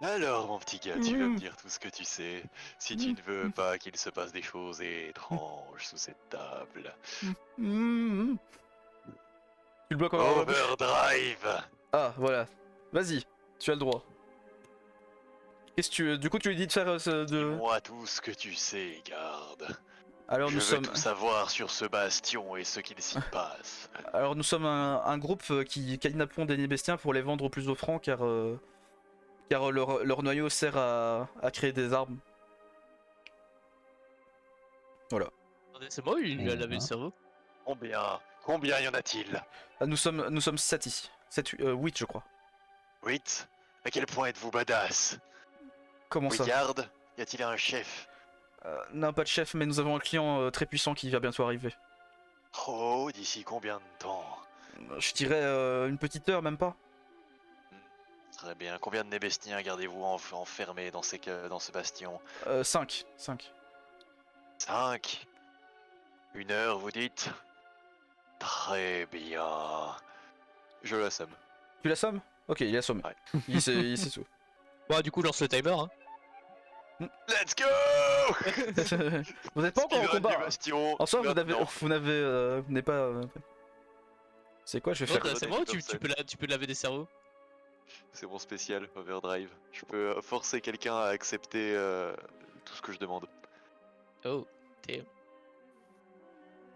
Alors, mon petit gars, tu vas me dire tout ce que tu sais. Si tu ne veux pas qu'il se passe des choses étranges sous cette table. Tu le bloques encore dans la bouche. Overdrive! Ah, voilà. Vas-y, tu as le droit. Qu'est-ce que tu... Du coup, tu lui dis de faire de... Dis-moi tout ce que tu sais, garde. Alors Je nous veux sommes... tout savoir sur ce bastion et ce qu'il s'y passe. Alors nous sommes un groupe qui kidnappons des Nébestiens pour les vendre au plus offrant car leur noyau sert à créer des armes. Voilà. Attendez, c'est moi ou il lui a lavé le cerveau? Combien y en a-t-il? Ah, nous sommes 7 ici. 7, 8 je crois. 8? À quel point êtes-vous badass? Comment Oui, ça? garde? Y a-t-il un chef? Non, pas de chef, mais nous avons un client très puissant qui va bientôt arriver. Oh, d'ici combien de temps? Je dirais une petite heure, même pas. Très bien. Combien de Nébestiens gardez-vous enfermés dans ce bastion? 5. 5. 5? Une heure, vous dites? Très bien. Je l'assomme. Tu l'assommes? Ok, il est assommé. Ouais. Il sait tout. Bah du coup lance le timer hein. Let's go! Vous n'êtes pas encore en Speedrun combat. du bastion. En soi, vous maintenant. n'avez pas... C'est quoi, je vais Non, faire... c'est moi ou tu peux laver des cerveaux? C'est mon spécial, Overdrive. Je peux forcer quelqu'un à accepter tout ce que je demande. Oh, damn.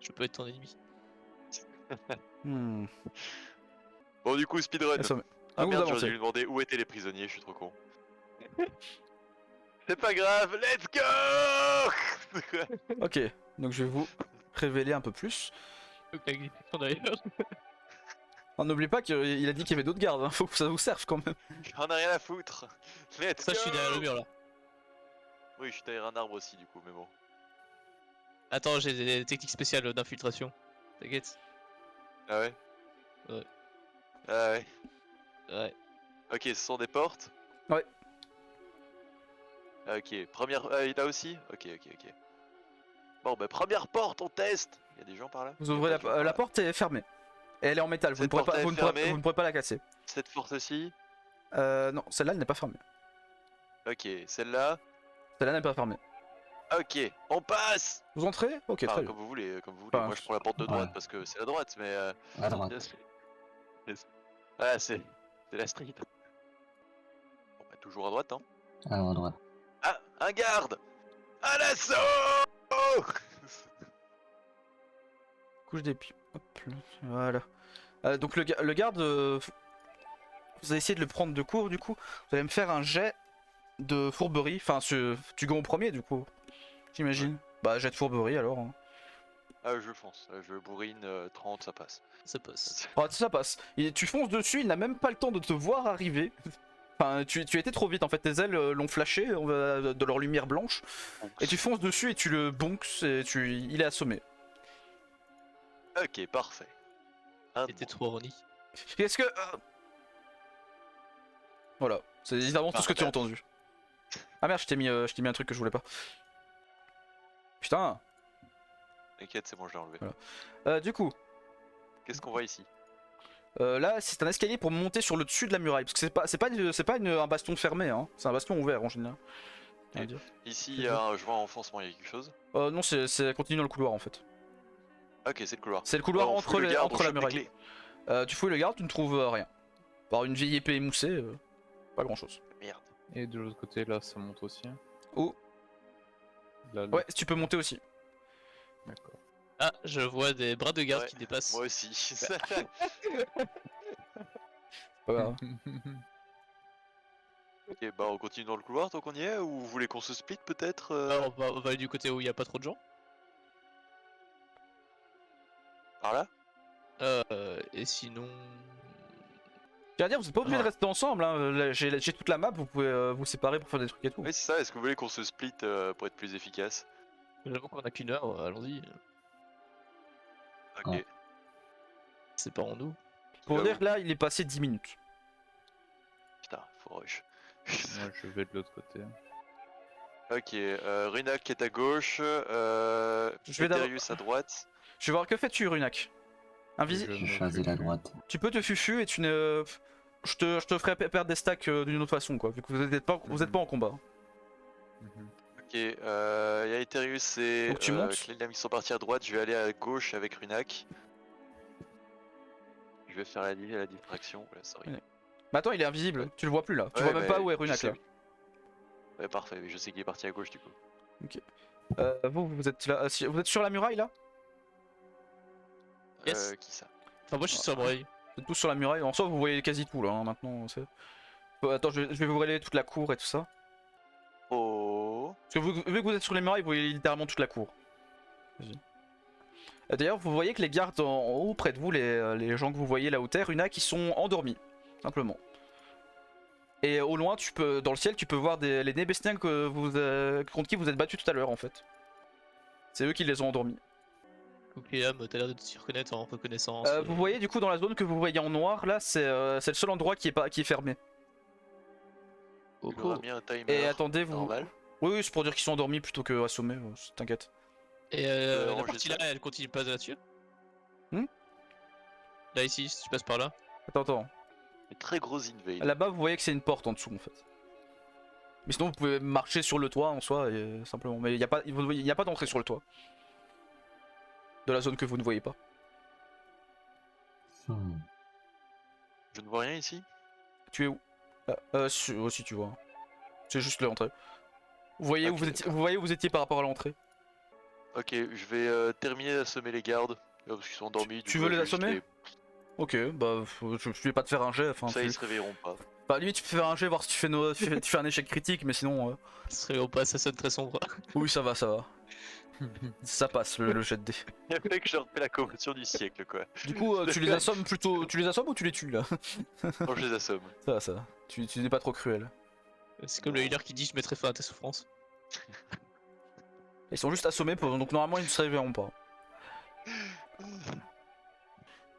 Je peux être ton ennemi. Hmm. Bon, du coup, speedrun. Assommé. Ah Vous merde, avancez. j'aurais dû lui demander où étaient les prisonniers, je suis trop con. C'est pas grave, let's go! Ok, donc je vais vous révéler un peu plus. Donc la glissation d'ailleurs. Oh, n'oubliez pas qu'il a dit qu'il y avait d'autres gardes, hein. Faut que ça vous serve quand même. J'en ai rien à foutre. Let's Ça go! je suis derrière le mur là. Oui, je suis derrière un arbre aussi, du coup, mais bon. Attends, j'ai des techniques spéciales d'infiltration. T'inquiète. Ah ouais? Ouais. Ah ouais. Ouais. Ok, ce sont des portes? Ouais. Ah, ok, première... Ah, là aussi? Ok. Bon, bah première porte, on teste! Il y a des gens par là? Vous Il y a ouvrez pas de gens par la là. porte est fermée. Et elle est en métal, Cette porte est fermée. vous ne pourrez pas la casser. Cette porte aussi? Non, celle-là elle n'est pas fermée. Ok, celle-là? Celle-là n'est pas fermée. Ok, on passe! Vous entrez? Ok, Enfin, très bien. comme vous voulez, comme vous voulez. Enfin, Moi, je prends la porte de droite ouais. parce que c'est la droite, mais... À droite. Ah, c'est la street. Bon, bah, toujours à droite, hein. Alors à droite. Ah, un garde! À l'assaut! Couche des pieds. Hop là, voilà. Donc le garde, vous allez essayer de le prendre de court du coup. Vous allez me faire un jet de fourberie. Enfin, tu gagnes au premier du coup. J'imagine. Bah, jet de fourberie alors. Hein. Ah, je fonce. Je bourrine 30, ça passe. Ça passe. Ah, ça passe. Tu fonces dessus, il n'a même pas le temps de te voir arriver. Enfin, tu étais trop vite en fait, tes ailes l'ont flashé de leur lumière blanche. Et tu fonces dessus et tu le bonks et il est assommé. Ok, parfait. Un de T'étais moins. trop horny. Qu'est-ce que... Voilà, c'est évidemment tout ce que tu as Bordel. entendu. Ah merde, je t'ai mis un truc que je voulais pas. Putain. T'inquiète, c'est bon, je l'ai enlevé. Voilà. Du coup, Qu'est-ce qu'on voit ici? là c'est un escalier pour monter sur le dessus de la muraille. Parce que c'est pas un bastion fermé, hein. C'est un bastion ouvert en général. On va dire. Ici, il y a je vois un enfoncement, il y a quelque chose. Non, c'est continue dans le couloir en fait. Ok, c'est le couloir. C'est le couloir On entre, fouille le garde, on entre la chope les muraille. clés. Tu fouilles le garde, tu ne trouves rien. Par une vieille épée émoussée, pas grand chose. Merde. Et de l'autre côté, là, ça monte aussi. Hein. Oh, Là, là. ouais, tu peux monter aussi. D'accord. Ah, je vois des bras de garde Ouais, qui dépassent. Moi aussi. Pas grave. Ok, bah on continue dans le couloir tant qu'on y est, ou vous voulez qu'on se split peut-être Ah, on va aller du côté où il y a pas trop de gens. par là? Et sinon... J'allais dire, vous êtes pas obligé de Ouais. rester ensemble, hein. Là, j'ai toute la map, vous pouvez vous séparer pour faire des trucs et tout. Oui, c'est ça, est-ce que vous voulez qu'on se split pour être plus efficace? J'avoue qu'on a qu'une heure, allons-y. Ok. Séparons-nous. Pour Là dire où- que là, il est passé 10 minutes. Putain, faut rush. Moi, je vais de l'autre côté. Ok, Runak est à gauche, Je vais d'abord- Eterius à droite. Je vais voir, que fais-tu, Runak? Je Invisible. J'ai me choisi la fais- droite. Tu peux te fufu et tu ne... je te ferai perdre des stacks d'une autre façon, quoi, vu que vous êtes pas en combat. Mhm. Ok, il y a Eterius et Donc tu montes. Cléliam qui sont partis à droite, je vais aller à gauche avec Runak. Je vais faire la distraction, ouais, sorry. Ouais. Mais attends, il est invisible, tu le vois plus là. Tu Ouais, vois même pas mais où est je Runak sais, là. oui. Ouais, parfait, mais je sais qu'il est parti à gauche du coup. Vous êtes là, vous êtes sur la muraille là? Yes. Qui ça? Enfin, moi je suis sur la muraille. Vous êtes tous sur la muraille. En soi, vous voyez quasi tout là, hein, maintenant. Attends, je vais vous relayer toute la cour et tout ça. Oh. Parce que vu que vous êtes sur les murailles, vous voyez littéralement toute la cour. Vas-y. D'ailleurs, vous voyez que les gardes en haut, près de vous, les gens que vous voyez là au terre, Una, qui sont endormis, simplement. Et au loin, dans le ciel, tu peux voir les Nébestiens contre qui vous êtes battus tout à l'heure, en fait. C'est eux qui les ont endormis. Ok, t'as l'air de t'y reconnaître en reconnaissance. Vous voyez du coup dans la zone que vous voyez en noir, là, c'est le seul endroit qui est fermé. Oh, Il aura mis un timer. Et attendez, vous... Normal. Oui, c'est pour dire qu'ils sont endormis plutôt que assommés, t'inquiète. Et la ranger partie ça. là, elle continue pas là-dessus. Hmm. Là ici, si tu passes par là. Attends. Une très grosse invade. Là-bas, vous voyez que c'est une porte en dessous, en fait. Mais sinon, vous pouvez marcher sur le toit en soi, simplement. Mais il n'y a pas d'entrée sur le toit. De la zone que vous ne voyez pas. Je ne vois rien ici. Tu es où? Si tu vois. C'est juste l'entrée. Vous voyez, Ok, vous voyez où vous étiez par rapport à l'entrée. Ok, je vais terminer d'assommer les gardes. Parce qu'ils sont endormis. Tu du veux coup, les je vais juste assommer? Ok, bah je vais pas te faire un jet. Enfin, Ça, ils se réveilleront pas. bah, limite, tu peux faire un jet, voir si tu fais, tu fais un échec critique, mais sinon. Ce serait au pas, ça sonne très sombre. Oui, ça va. Ça passe le jet de dés. Il y a le mec, je leur fais la commotion du siècle, quoi. Du coup, tu les assommes plutôt. Tu les assommes ou tu les tues là? Quand je les assomme. Ça va. Tu n'es pas trop cruel. C'est comme le healer qui dit je mettrai fin à tes souffrances. Ils sont juste assommés, donc normalement ils ne se réveilleront pas.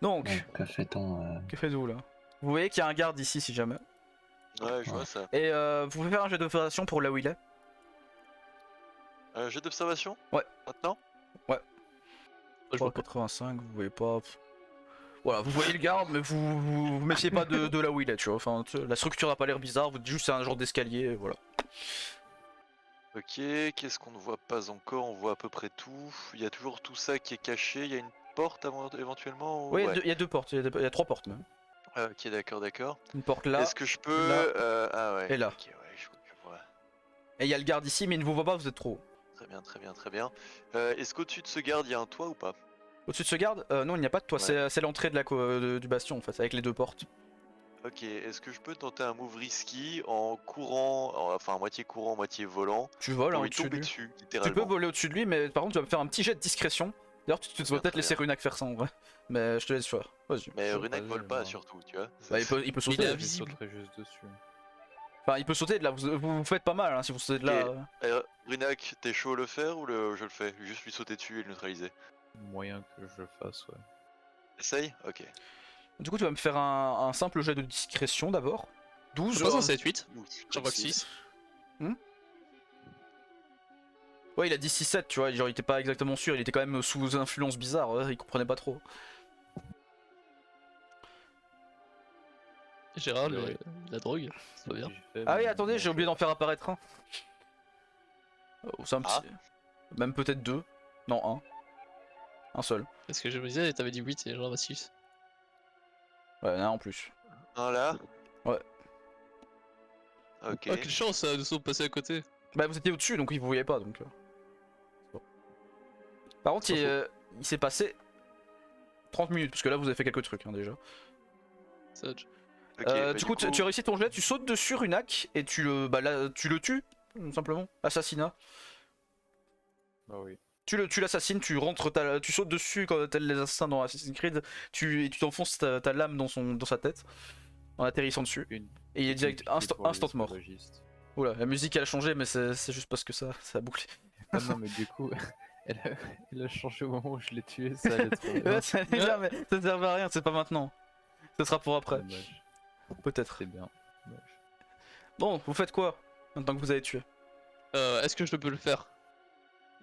Donc, Que fait-on que faites-vous là? Vous voyez qu'il y a un garde ici si jamais. Ouais, je vois ça. Et vous pouvez faire un jet d'observation pour là où il est. Jeu d'observation? Ouais. Maintenant? Je vois pas. 385, vous voyez pas. Voilà, vous voyez le garde, mais vous méfiez pas de là où il est, tu vois. Enfin, la structure a pas l'air bizarre, vous dites juste c'est un genre d'escalier, voilà. Ok, qu'est-ce qu'on ne voit pas encore? On voit à peu près tout. Il y a toujours tout ça qui est caché. Il y a une porte éventuellement? Oui, Ouais. il y a deux portes, il y a trois portes même. Ah, ok, d'accord. Une porte là, Est-ce que je peux... là, Ah ouais. et là. Ok, ouais, je vois. et il y a le garde ici, mais il ne vous voit pas, vous êtes trop haut. Très bien. Est-ce qu'au-dessus de ce garde, il y a un toit ou pas? Au-dessus de ce garde, non, il n'y a pas de toit, Ouais. c'est l'entrée du bastion en fait, avec les deux portes. Ok, est-ce que je peux tenter un move risky en courant, enfin moitié courant, moitié volant, Tu voles hein, pour lui au-dessus de tomber lui. dessus, Tu littéralement? peux voler au-dessus de lui, mais par contre tu vas me faire un petit jet de discrétion. D'ailleurs, tu dois Bien, peut-être très laisser bien. Runak faire ça en vrai. Mais je te laisse faire. Vas-y. Mais Je Runak sais vole pas, pas moi. surtout, tu vois. Bah, il peut Il sauter. est Je invisible. sauterai juste dessus. Enfin, il peut sauter de là. Vous faites pas mal hein, si vous sautez de là. Ok. Runak, t'es chaud à le faire ou je le fais? Juste lui sauter dessus et le neutraliser. Moyen que je le fasse, ouais. Essaye? Ok. Du coup, tu vas me faire un simple jet de discrétion d'abord. 12. Je pense que c'est 8. Ouh, J'en vois que 6. Ouais, il a dit 6-7, tu vois. Genre, il était pas exactement sûr. Il était quand même sous influence bizarre. Il comprenait pas trop. Gérard, Ouais. la drogue, ça va bien. Ah oui, attendez, j'ai oublié d'en faire apparaître un. C'est un petit. Même peut-être deux. Non, un. Un seul. Parce que je me disais, t'avais dit 8 et j'en avais 6. Ouais, un en plus. Un là? Ouais. Ok. Oh, quelle chance, nous sommes passés à côté. Bah, vous étiez au-dessus, donc il vous voyait pas. Donc. C'est bon. Par contre, il s'est passé 30 minutes, parce que là, vous avez fait quelques trucs hein, déjà. Sage. Ok, bah, du coup, tu as réussi ton jet, tu sautes dessus Runak et tu le tues, simplement. Assassinat. Bah oui. Tu l'assassines, tu sautes dessus comme tel les assassins dans Assassin's Creed, et tu t'enfonces ta lame dans sa tête, en atterrissant dessus. Une- Et il est direct une pour les instant mort. esclavagistes. Oula, la musique elle a changé, mais c'est juste parce que ça a bouclé. Ah non, mais du coup, elle a changé au moment où je l'ai tué, ça allait trop bien. Ouais, ça allait bien, mais ça ne servait à rien, c'est pas maintenant. Ce sera pour après, Dommage. peut-être. C'est bien. Dommage. Bon, vous faites quoi maintenant que vous avez tué? Est-ce que je peux le faire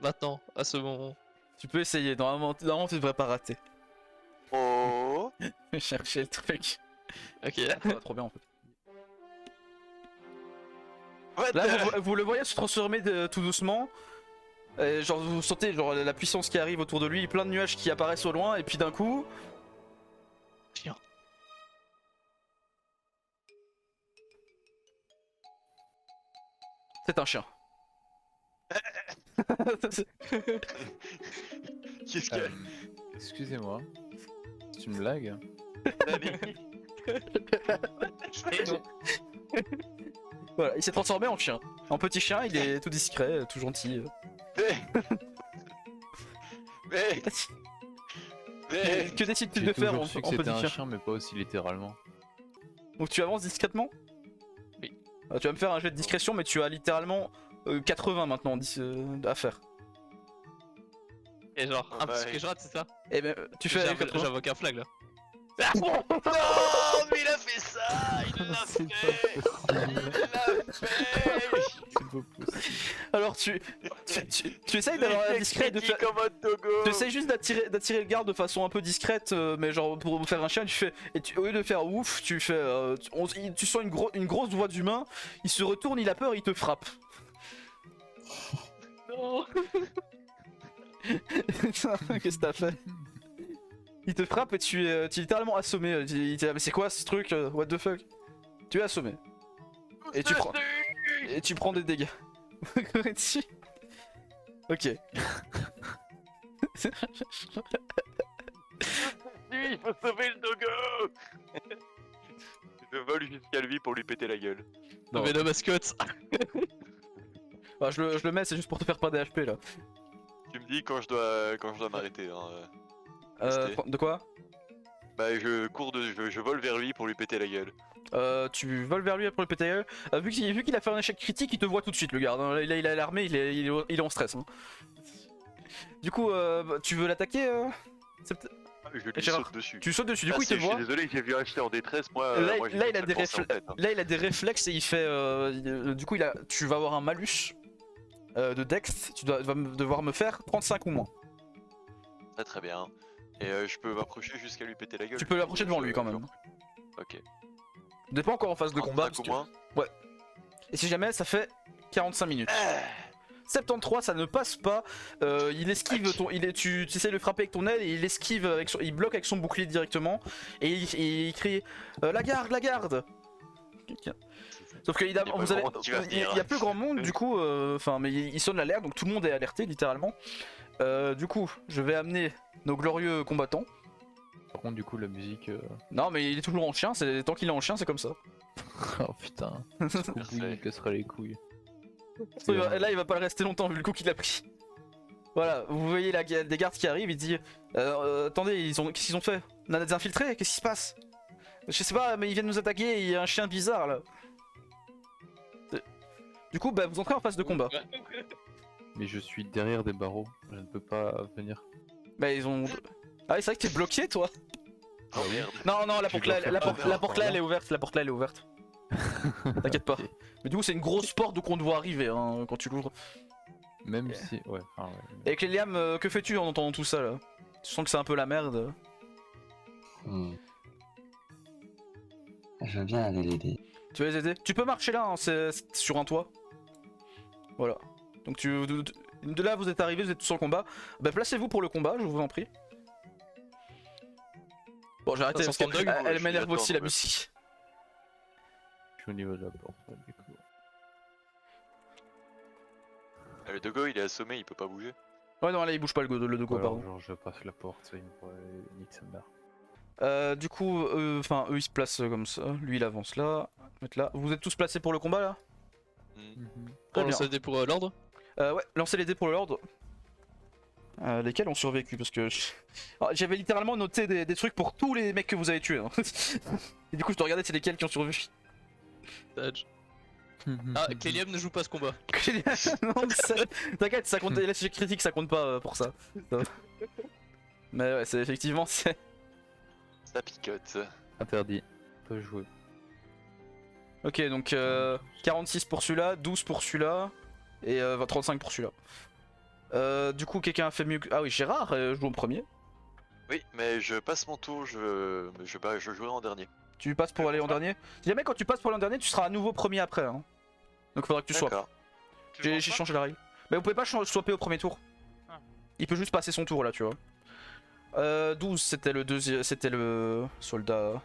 maintenant, à ce moment? Tu peux essayer, normalement tu devrais pas rater. Oh. Je vais chercher le truc. Ok. Ça va trop bien en fait. What Là, the- vous le voyez se transformer tout doucement. Et genre, vous sentez genre, la puissance qui arrive autour de lui, plein de nuages qui apparaissent au loin, et puis d'un coup. Chiant. C'est un chien. Qu'est-ce que... Excusez-moi. C'est une blague? Voilà, il s'est transformé en chien. En petit chien, il est tout discret, tout gentil. Mais... Mais... Que décides-tu de J'ai faire toujours en su que petit c'était un chien? chien, mais pas aussi littéralement. Donc tu avances discrètement? Oui. Tu vas me faire un jet de discrétion, mais tu as littéralement 80 maintenant à faire. Et genre, Ouais. impossible que je rate, c'est ça? Et ben, tu fais 80. J'invoque un flag là. Non, mais il a fait ça. Il l'a C'est fait. pas Il l'a fait. C'est pas possible. Alors tu essayes d'avoir la discrète, de faire. Comme un Togo. Tu essayes juste d'attirer le garde de façon un peu discrète, mais genre pour faire un chien, tu fais. Et au lieu de faire ouf, tu fais. Tu sens une grosse voix d'humain, il se retourne, il a peur, il te frappe. Non. Qu'est-ce que t'as fait? Il te frappe et tu es littéralement assommé. Il te dit, mais c'est quoi ce truc? What the fuck? Tu es assommé. Et tu prends des dégâts. Ok. Il faut sauver le Dogo. Je vole jusqu'à lui pour lui péter la gueule. Non mais la mascotte. Bah, je le mets, c'est juste pour te faire pas des HP là. Tu me dis quand je dois m'arrêter. Hein. C'était. De quoi? Bah je vole vers lui pour lui péter la gueule. Tu voles vers lui pour le péter la gueule. Vu qu'il a fait un échec critique, il te voit tout de suite le garde. Hein. Il a l'armée, il est en stress. Hein. Du coup, tu veux l'attaquer Je lui Gérard, saute dessus. Tu sautes dessus, du Ah, coup il te je suis voit. désolé, j'ai vu acheter en détresse, moi. Là, moi, j'ai là, fait il a ça des de penser, en fait, hein. là il a des réflexes et il fait. Du coup tu vas avoir un malus de Dex. Tu vas devoir me faire 35 ou moins. Très très bien. Et je peux m'approcher jusqu'à lui péter la gueule. Tu peux l'approcher devant lui quand même. Ok. On n'est pas encore en phase de combat. 35 parce ou que- moins. Et si jamais ça fait 45 minutes. 73 ça ne passe pas, il esquive tu essaies de le frapper avec ton aile et il esquive il bloque avec son bouclier directement et il crie la garde. Sauf qu'il Il y a pas grand monde qui va venir. y a plus grand monde du coup, mais il sonne l'alerte donc tout le monde est alerté littéralement. Du coup je vais amener nos glorieux combattants. Par contre, du coup, la musique. Non mais il est toujours en chien, tant qu'il est en chien c'est comme ça. Oh putain. Jusqu'au bout, il me cassera les couilles. Là il va pas le rester longtemps vu le coup qu'il a pris. Voilà, vous voyez des gardes qui arrivent, il dit attendez, qu'est-ce qu'ils ont fait? On a des infiltrés, qu'est-ce qui se passe? Je sais pas, mais ils viennent nous attaquer, il y a un chien bizarre là. Du coup, bah vous entrez en phase de combat. Mais je suis derrière des barreaux, je ne peux pas venir. Bah ils ont. Ah oui, c'est vrai que t'es bloqué toi? Oh merde. Non, la porte là, la porte là elle est ouverte, T'inquiète pas. Ok. Mais du coup, c'est une grosse porte donc on te voit arriver hein, quand tu l'ouvres. Même si. Ouais, enfin, ouais. Et avec les liams, que fais-tu en entendant tout ça là? Tu sens que c'est un peu la merde. Je veux bien aller l'aider. Tu vas les aider? Tu peux marcher là, hein, c'est sur un toit. Voilà. Donc de là vous êtes arrivés, vous êtes tous en combat. Bah placez-vous pour le combat, je vous en prie. Bon j'ai arrêté Ça parce s'entend qu'elle dingue, elle je m'énerve vais aussi la attendre, musique. Je suis au niveau de la porte, ouais, du coup. Le Dogo il est assommé, il peut pas bouger. Ouais non là il bouge pas le Dogo Alors, pardon. genre, je passe la porte, ça, il me nique sa mère. Du coup, eux ils se placent comme ça, lui il avance là, mettre là. Vous êtes tous placés pour le combat là? Hmm. Très On bien. lance des pour l'ordre. Ouais, lancez les dés pour l'ordre. Lesquels ont survécu parce que j'avais littéralement noté des trucs pour tous les mecs que vous avez tués. Hein. Et du coup je te regardais c'est lesquels qui ont survécu. Dodge. Ah, Keliam ne joue pas ce combat. Non, mais t'inquiète, ça compte, là c'est critique, ça compte pas pour ça. Mais ouais, c'est effectivement c'est. Ça picote. Interdit. Peut jouer. Ok donc 46 pour celui-là, 12 pour celui-là et 35 pour celui-là. Du coup quelqu'un a fait mieux que. Ah oui Gérard joue en premier. Oui, mais je passe mon tour, je jouerai en dernier. Tu passes pour C'est aller en pour ça. dernier. Si jamais quand tu passes pour aller en dernier, tu seras à nouveau premier après. Hein. Donc faudra que tu swaps. D'accord. Tu J'ai penses pas changé la règle. Mais vous pouvez pas swapper au premier tour. Ah. Il peut juste passer son tour là, tu vois. 12 c'était le deuxième, c'était le soldat.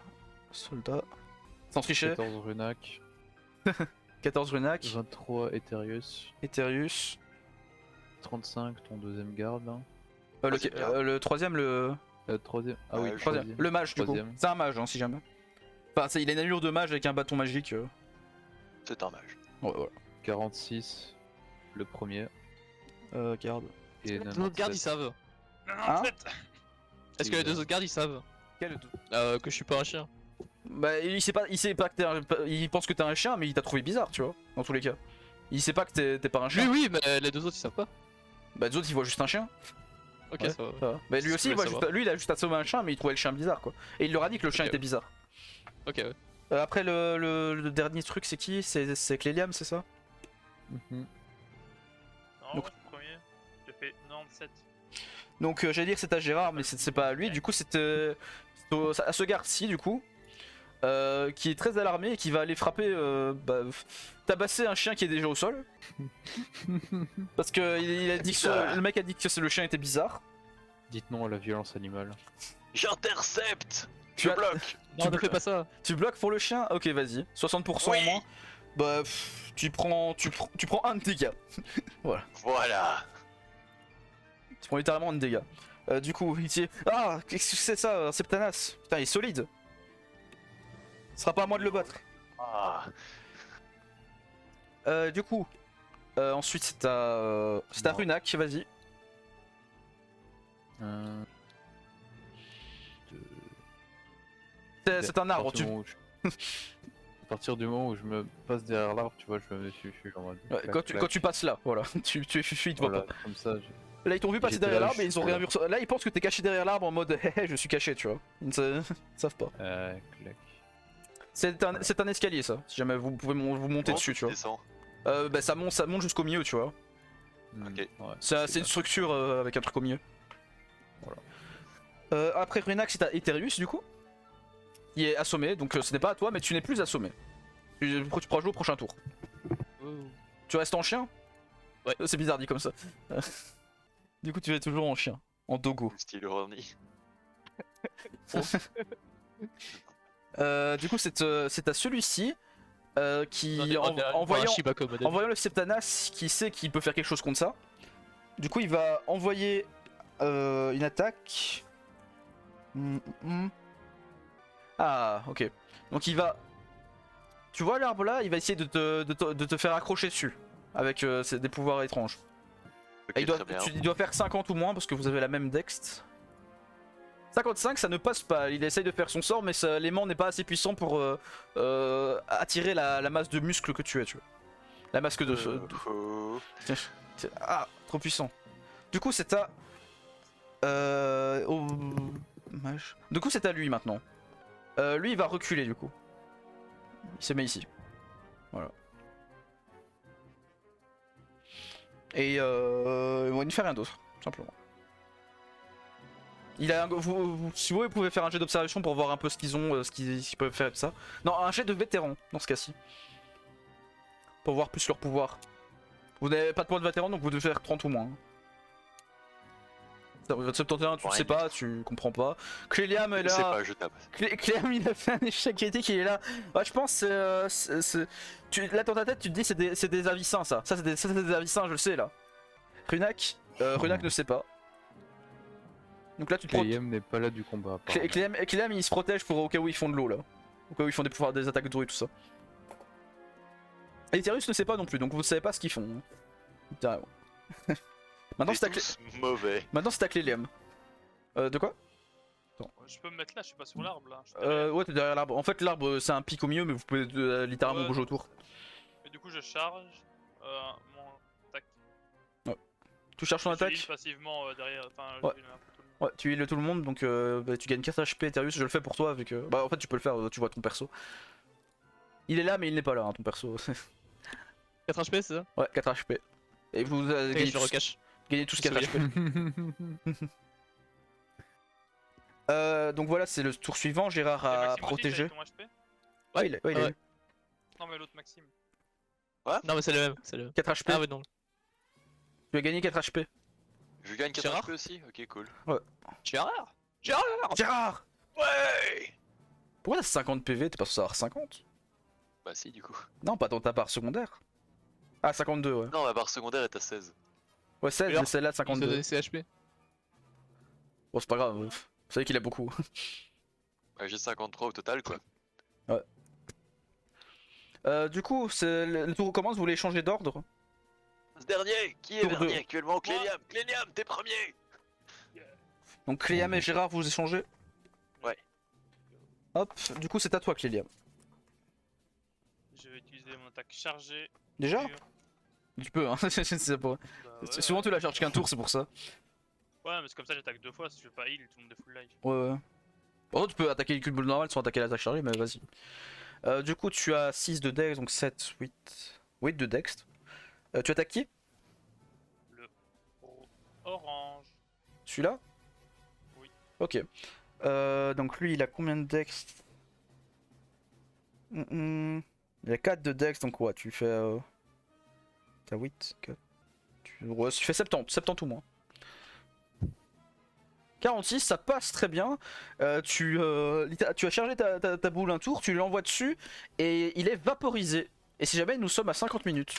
Sans tricher. 14 Runak, 14 Runak. 23 Eterius, Eterius. 35 ton deuxième garde. Hein. Troisième garde. Le troisième, le Troisième. Ah Ouais, oui, troisième. Le mage du coup. Troisième. C'est un mage hein, si jamais. Enfin, il a une allure de mage avec un bâton magique. C'est un mage. Ouais, voilà. 46, le premier. Garde. Et Les autres gardes ils 97. savent. Non, non, Hein en fait. Est-ce que les deux autres gardes ils savent que je suis pas un chien? Bah il sait pas que t'es un... Il pense que t'es un chien mais il t'a trouvé bizarre tu vois, dans tous les cas. Il sait pas que t'es pas un Oui, chien. oui, mais les deux autres ils savent pas. Bah les autres ils voient juste un chien. Ok, Ouais, ça va. ça va. Bah lui C'est aussi ce il que je voit voulais juste... lui il a juste assommé un chien mais il trouvait le chien bizarre quoi. Et il leur a dit que le chien Ok, était ouais. bizarre. Ok, ouais. Après le dernier truc c'est qui? C'est Cléliam c'est ça? Mhm. Non, Donc- moi, je suis premier. J'ai fait 97. Donc j'allais dire que c'est à Gérard mais c'est pas à lui, du coup c'est à ce garde-ci du coup. Qui est très alarmé et qui va aller frapper, tabasser un chien qui est déjà au sol. Parce que il a dit que le mec a dit que le chien était bizarre. Dites non à la violence animale. J'intercepte. Tu Je as- bloque. Non, ne fais pas ça. Tu bloques pour le chien? Ok vas-y, 60% Oui. en moins. Bah tu prends un de dégâts. Voilà. Tu prends littéralement un de dégâts. Du coup il dit ah qu'est-ce que c'est ça Septanas? Putain il est solide. Ce sera pas à moi de le battre. Ah. Du coup ensuite c'est à Bon. Runak, vas-y. Euh, C'est un arbre, tu... À partir du moment où je me passe derrière l'arbre, tu vois, je me suis en mode. Ouais, clac, quand tu clac. passes là, voilà, tu es fufu, ils te voient Voilà, pas. comme ça. Là ils t'ont vu passer J'étais derrière là, l'arbre et ils ont rien vu. Là ils pensent que t'es caché derrière l'arbre en mode hé hé je suis caché tu vois. Ils ne savent pas. Clac. C'est un escalier ça, si jamais vous pouvez vous monter Bon, dessus tu vois. descends. Bah ça monte jusqu'au milieu tu vois. Hmm, Ok. ouais, C'est une structure avec un truc au milieu. Voilà. Après Runak c'est à Eterius du coup. Il est assommé donc ce n'est pas à toi mais tu n'es plus assommé. Tu pourras jouer au prochain tour. Tu restes en chien? Ouais. C'est bizarre dit comme ça. Du coup tu es toujours en chien, en dogo. Style Ronnie. Du coup c'est à celui-ci qui On en dirait en voyant, un Shiba comme modèle. en voyant le Septanas qui sait qu'il peut faire quelque chose contre ça. Du coup il va envoyer une attaque. Ah ok. Donc il va... Tu vois l'arbre là, il va essayer de te faire accrocher dessus. Avec des pouvoirs étranges. Ok, Et il, doit, très bien. il doit faire 50 ou moins parce que vous avez la même dext. 55 ça ne passe pas, il essaye de faire son sort mais l'aimant n'est pas assez puissant pour attirer la masse de muscles que tu es tu vois. La masse de... Oh. Ah, trop puissant. Du coup c'est à... au mage. Du coup c'est à lui maintenant. Lui il va reculer du coup. Il se met ici. Voilà. Et il ne fait rien d'autre, simplement. Il a si vous pouvez faire un jet d'observation pour voir un peu ce qu'ils ont, ce qu'ils peuvent faire et tout ça. Non, un jet de vétéran dans ce cas-ci. Pour voir plus leur pouvoir. Vous n'avez pas de points de vétéran donc vous devez faire 30 ou moins. Votre 71 tu ne Ouais. sais pas, tu comprends pas. Cléliam est Je sais là. pas, je tape. Cléliam il a fait un échec critique, il est là. Ouais, je pense là dans ta tête tu te dis c'est des avicins ça. Ça c'est des avicins, je le sais là. Runak ne sait pas. Donc là tu te prends. Cléliam n'est pas là du combat. apparemment. Cléliam il se protège pour au cas où ils font de l'eau là. Au cas où ils font des attaques d'eau et tout ça. Et Eterius ne sait pas non plus, donc vous ne savez pas ce qu'ils font. Littéralement. Maintenant C'est tous mauvais. c'est à Cléliam. De quoi? Je peux me mettre là, je suis pas sur l'arbre là. Je suis derrière. Ouais t'es derrière l'arbre. En fait l'arbre c'est un pic au milieu mais vous pouvez littéralement Ouais. bouger autour. Et du coup, je charge mon attaque. Tu cherches ton Je heal attaque? passivement derrière. Enfin, Ouais. je heal un peu tout le monde. Ouais, tu heals tout le monde donc tu gagnes 4 HP Eterius, je le fais pour toi avec... Bah en fait tu peux le faire, tu vois ton perso. Il est là mais il n'est pas là hein, ton perso. 4 HP, c'est ça? Ouais 4 HP. Et vous Et gagnez, je le tous, recache. gagnez tous 4 HP. Donc voilà, c'est le tour suivant. Gérard Et a Maxime aussi, protégé. t'as eu ton HP? Ouais, il a Ouais. eu Non, mais l'autre Maxime. Non, mais c'est le même. C'est le... 4 HP. Ah, ouais, non. Tu as gagné 4 HP. Je gagne 4 Gérard HP aussi? Ok, cool. Gérard Gérard! Ouais! Pourquoi t'as 50 PV? T'es pas censé avoir 50? Bah si, du coup. Non, pas dans ta barre secondaire. Ah, 52, ouais. Non, ma barre secondaire est à 16. Ouais, 16, Alors, mais celle-là, Il te 52. donne CHP. Bon, c'est pas grave. Vous savez qu'il a beaucoup. Ouais, j'ai 53 au total, quoi. Du coup, le tour commence. Vous voulez changer d'ordre? Ce dernier! Qui est Tour dernier deux. actuellement? Cléliam! Cléliam, t'es premier! Donc, Cléliam et Gérard, vous échangez? Ouais. Hop, du coup, c'est à toi, Cléliam. Je vais utiliser mon attaque chargée. Déjà? sur- Tu peux, hein. C'est pas- Bah ouais, Souvent, tu la charges qu'un tour, c'est pour ça. Ouais, mais c'est comme ça, j'attaque 2 fois. Si je veux pas heal, tout le monde est full life. Ouais, ouais. Par contre, tu peux attaquer les cubes normales sans attaquer l'attaque chargée, mais vas-y. Du coup, tu as 6 de dex, donc 7, 8. 8 de dex. Tu attaques qui? Le orange. Celui-là? Oui. Ok. Donc lui, il a combien de dex? Il a 4 de dex, donc ouais, tu fais... T'as 8, 4... Ouais, tu fais 70, 70 ou moins. 46, ça passe très bien. Tu as chargé ta boule un tour, tu l'envoies dessus, et il est vaporisé. Et si jamais nous sommes à 50 minutes.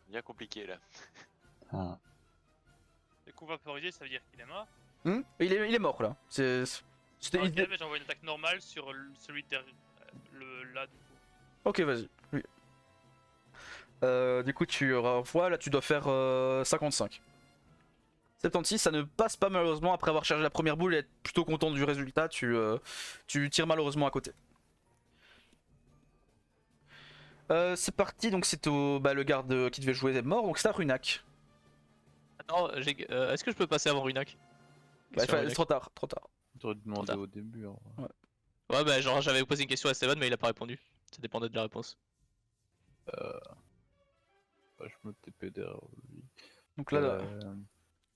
Bien compliqué, là. Ah. Le coup vaporisé, ça veut dire qu'il est mort. Il est mort là. C'était Ok, il- mais j'envoie une attaque normale sur celui de derrière. Là, du coup. Ok, vas-y. Oui. Du coup, tu revois, là tu dois faire 55. 76, ça ne passe pas malheureusement. Après avoir chargé la première boule et être plutôt content du résultat, tu tires malheureusement à côté. C'est parti, donc c'est le garde qui devait jouer est mort, donc c'est à Runac. Non, est-ce que je peux passer avant Runac? C'est trop tard, trop tard. T'aurais demandé Tard. au début. En vrai. Ouais, bah, genre, j'avais posé une question à Steven, mais il a pas répondu. Ça dépendait de la réponse. Bah, je me TP derrière lui. Donc là,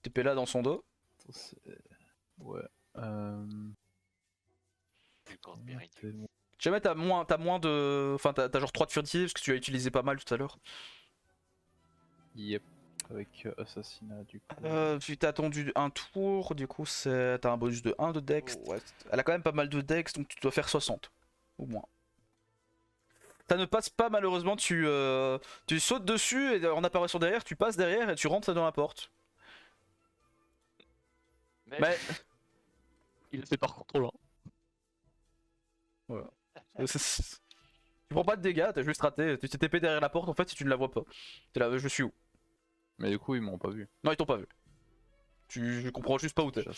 TP là dans son dos. Attends, ouais. Du corps de mérite. C'est bon. Si jamais t'as moins de. Enfin, t'as genre 3 de furtive, parce que tu as utilisé pas mal tout à l'heure. Yep. Avec assassinat du coup. Tu t'as attendu un tour, du coup t'as un bonus de 1 de dex. Ouais, elle a quand même pas mal de dex, donc tu dois faire 60 au moins. Ça ne passe pas malheureusement, tu sautes dessus et en apparaissant derrière, tu passes derrière et tu rentres dans la porte. Mais Il le fait par contre trop loin. tu prends pas de dégâts, t'as juste raté, tu t'es TP derrière la porte en fait si tu ne la vois pas. T'es là, je suis où? Mais du coup, ils m'ont pas vu. Non, ils t'ont pas vu. Je comprends juste pas où t'es. Déjà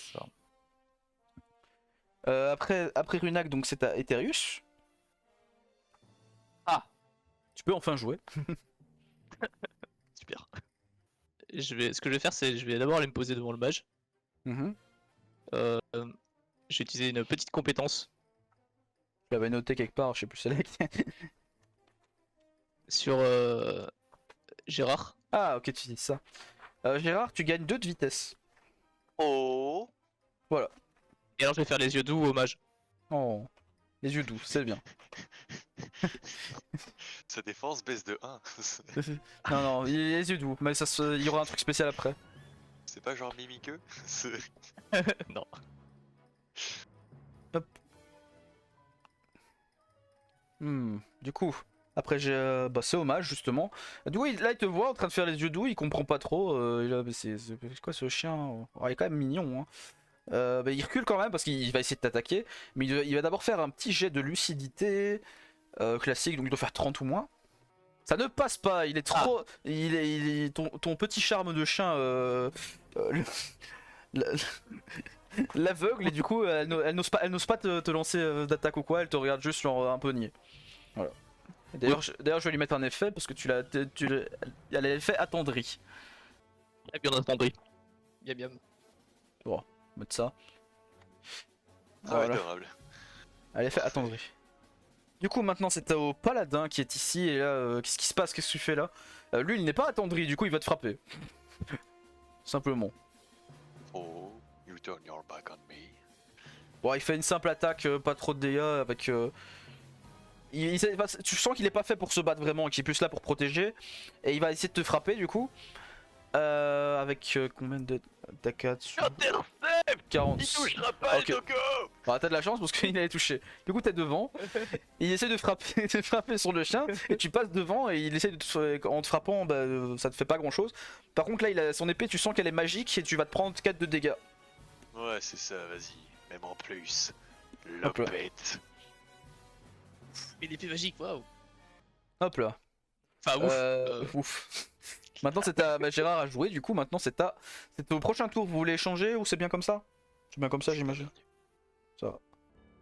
ça. Après Runac, donc c'est à Eterius. Ah. Tu peux enfin jouer. Super. Ce que je vais faire, c'est je vais d'abord aller me poser devant le mage. Je Je vais utiliser une petite compétence l'avais noté quelque part, je sais plus c'est laquelle. sur Gérard. Ah, ok, tu dis ça. Gérard, tu gagnes 2 de vitesse. Oh! Et alors je vais faire les yeux doux au mage. Oh, les yeux doux, c'est bien. Sa défense baisse de 1. Non, non, les yeux doux, mais il y aura un truc spécial après. C'est pas genre mimiqueux? Non. Du coup, après c'est hommage justement. Du coup, là il te voit en train de faire les yeux doux, il comprend pas trop. Mais c'est quoi ce chien? Oh, il est quand même mignon. Hein. Il recule quand même parce qu'il va essayer de t'attaquer. Mais il va d'abord faire un petit jet de lucidité classique, donc il doit faire 30 ou moins. Ça ne passe pas, il est trop. Ton petit charme de chien l'aveugle et du coup elle n'ose pas te lancer d'attaque ou quoi, elle te regarde juste genre un peu niais. Voilà. D'ailleurs, je vais lui mettre un effet parce que elle a l'effet attendri. Et bien attendri. Bien bien. Mettre ça. Ah, Voilà. adorable. Elle est fait attendri. Du coup maintenant c'est au paladin qui est ici et là qu'est-ce qui se passe, qu'est-ce que tu fais là? Lui il n'est pas attendri, du coup il va te frapper. Simplement. Oh. You turn your back on me. Bon, il fait une simple attaque, pas trop de dégâts avec. Tu sens qu'il est pas fait pour se battre vraiment, qu'il est plus là pour protéger. Et il va essayer de te frapper du coup. Avec combien d'attaques dessus? 40. Il touchera pas Ok. le Dogo. Bah, t'as de la chance parce qu'il allait toucher. Du coup, t'es devant. Il essaie de frapper, de frapper sur le chien. Et tu passes devant et il essaie de en te frappant, bah, ça te fait pas grand chose. Par contre, là, il a son épée, tu sens qu'elle est magique et tu vas te prendre 4 de dégâts. Ouais, c'est ça, vas-y. Même en plus. Hop là. Lopette. Mais l'épée magique, waouh. Hop là. Enfin, ouf. Ouf. Maintenant, c'est à Gérard à jouer. Du coup, maintenant, c'est au prochain tour. Vous voulez échanger ou c'est bien comme ça? C'est bien comme ça, j'imagine. Ça va.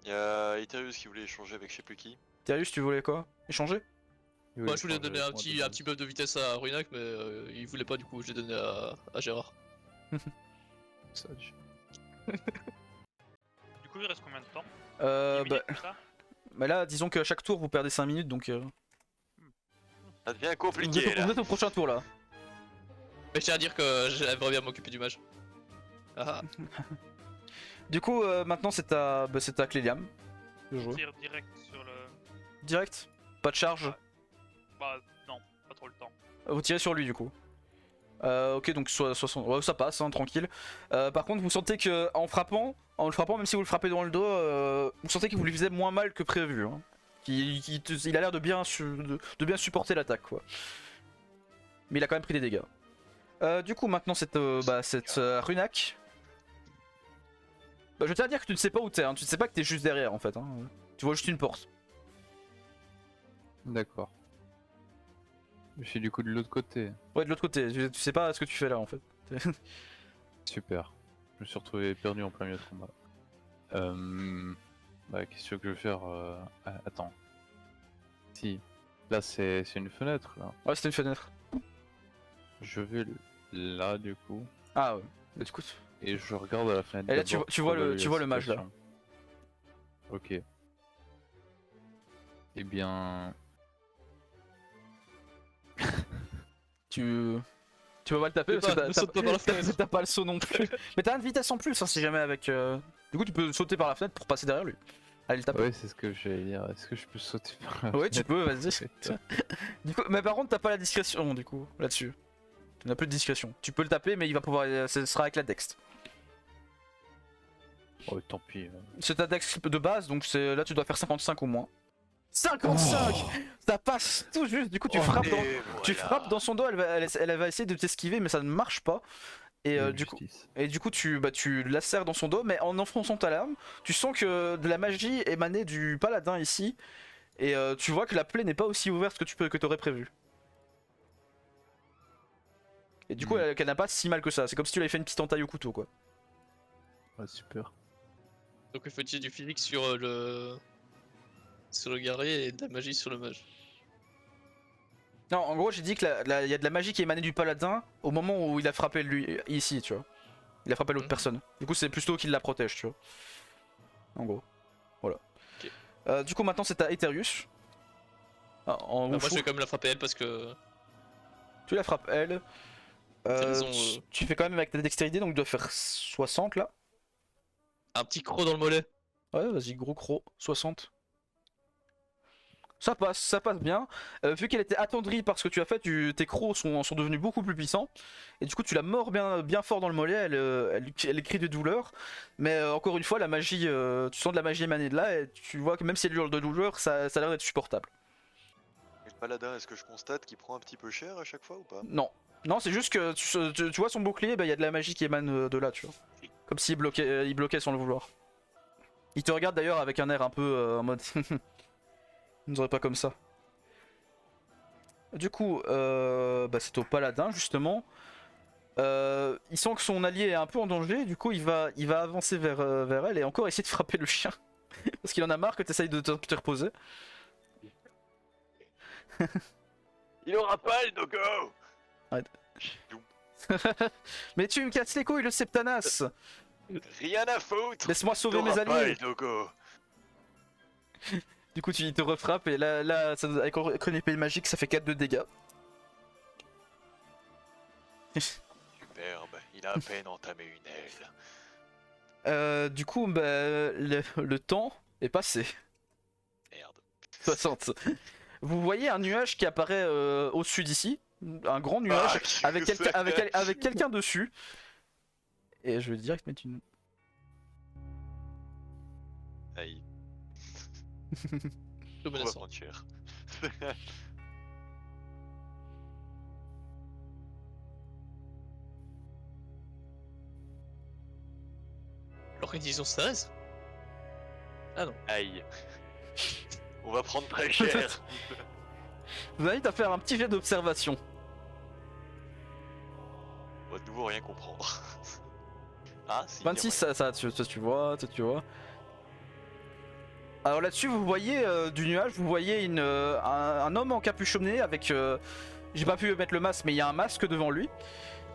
Y'a Eterius qui voulait échanger avec je sais plus qui. Thérius, tu voulais quoi? Échanger? Moi, je voulais donner un petit buff de vitesse à Runak, mais il voulait pas, du coup, je l'ai donné à Gérard. Ça, Du coup, il reste combien de temps 10 bah, minutes, c'est ça mais là, disons qu'à chaque tour, vous perdez 5 minutes donc. Ça devient Vous compliqué êtes, là. vous êtes au prochain tour là. Mais je tiens à dire que j'aimerais bien m'occuper du mage. Ah, Du coup, maintenant, c'est à Cléliam de jouer. Tire direct sur le. Direct? Pas de charge? Bah, non, pas trop le temps. Vous tirez sur lui du coup. Ok, donc 60. Ouais, ça passe, hein, tranquille. Par contre, vous sentez que en le frappant, même si vous le frappez dans le dos, vous sentez qu'il vous lui faisait moins mal que prévu. Hein. Il a l'air de bien supporter l'attaque, quoi. Mais il a quand même pris des dégâts. Du coup, maintenant, c'est Runak. Bah, je tiens à dire que tu ne sais pas où t'es, hein. Tu ne sais pas que t'es juste derrière en fait. Hein. Tu vois juste une porte. D'accord. Je suis du coup de l'autre côté. Ouais, de l'autre côté, tu sais pas ce que tu fais là en fait. Super. Je me suis retrouvé perdu en plein milieu de combat. Bah, qu'est-ce que je veux faire attends. Si. Là, c'est une fenêtre, là. Ouais, c'était une fenêtre. Je vais là, du coup. Ah ouais, bah, du coup. Et je regarde à la fenêtre. Et là, d'abord tu pour vois le évaluer la mage, là. situation. Ok. Eh bien... Tu vas pas le taper parce que ne saute pas par la fenêtre. t'as pas le saut non plus. Mais t'as une vitesse en plus, hein, si jamais avec. Du coup, tu peux sauter par la fenêtre pour passer derrière lui. Allez, le taper. Ouais, c'est ce que j'allais dire. Est-ce que je peux sauter par la Ouais, tu fenêtre peux, vas-y. Du coup, mais par contre, t'as pas la discrétion du coup là-dessus. Tu n'as plus de discrétion. Tu peux le taper, mais il va pouvoir. Ce sera avec la dex. Oh, tant pis. C'est ta dex de base, donc là tu dois faire 55 au moins. 55 Ça passe tout juste, du coup tu frappes dans. Et Tu voilà. frappes dans son dos, elle va essayer de t'esquiver, mais ça ne marche pas. Et du coup, tu la serres dans son dos, mais en enfonçant ta lame, tu sens que de la magie émanait du paladin ici. Et tu vois que la plaie n'est pas aussi ouverte que t'aurais prévu. Et du coup, qu'elle n'a pas si mal que ça. C'est comme si tu l'avais fait une petite entaille au couteau, quoi. Ouais, super. Donc il faut utiliser du physique sur le guerrier et de la magie sur le mage. Non, en gros, j'ai dit que y a de la magie qui émanait du paladin au moment où il a frappé lui, ici, tu vois. Il a frappé l'autre personne. Du coup, c'est plutôt qu'il la protège, tu vois. En gros. Voilà. Ok. Du coup, maintenant, c'est à Eterius. Ah, Moi je vais quand même la frapper elle parce que... Tu la frappes elle. Raison, Tu fais quand même avec ta dextérité, donc tu dois faire 60 là. Un petit croc dans le mollet. Ouais, vas-y, gros croc, 60. Ça passe bien. Vu qu'elle était attendrie par ce que tu as fait, tes crocs sont devenus beaucoup plus puissants. Et du coup, tu la mords bien fort dans le mollet, elle crie de douleur. Mais encore une fois, la magie, tu sens de la magie émaner de là, et tu vois que même si elle hurle de douleur, ça a l'air d'être supportable. Et le paladin, est-ce que je constate qu'il prend un petit peu cher à chaque fois ou pas? Non. Non, c'est juste que tu vois son bouclier, il y a de la magie qui émane de là, tu vois. Comme s'il il bloquait sans le vouloir. Il te regarde d'ailleurs avec un air un peu en mode... Vous n'aurez pas comme ça. Du coup, c'est au paladin justement. Il sent que son allié est un peu en danger, du coup il va avancer vers elle et encore essayer de frapper le chien. Parce qu'il en a marre que tu essayes de te reposer. Il aura pas le Dogo. Arrête. Mais tu me casses les couilles, le Septanas. Rien à foutre. Laisse-moi sauver mes T'auras pas alliés. le Dogo. Du coup il te refrappe et là avec une épée magique ça fait 4 de dégâts. Superbe, il a à peine entamé une aile. Du coup, bah, le temps est passé. Merde. 60. Vous voyez un nuage qui apparaît au-dessus d'ici. Un grand nuage Ah, avec, avec quelqu'un dessus. Et je vais direct mettre une. Aïe, Tout on va menaçant. prendre cher. L'organisation s'intéresse. Ah non. Aïe. On va prendre très cher. Je vous invite à faire un petit jet d'observation. On va de nouveau rien comprendre. Ah, si. 26, ça, tu vois, tu vois. Alors là-dessus, vous voyez du nuage, vous voyez un homme encapuchonné avec. J'ai pas pu mettre le masque, mais il y a un masque devant lui.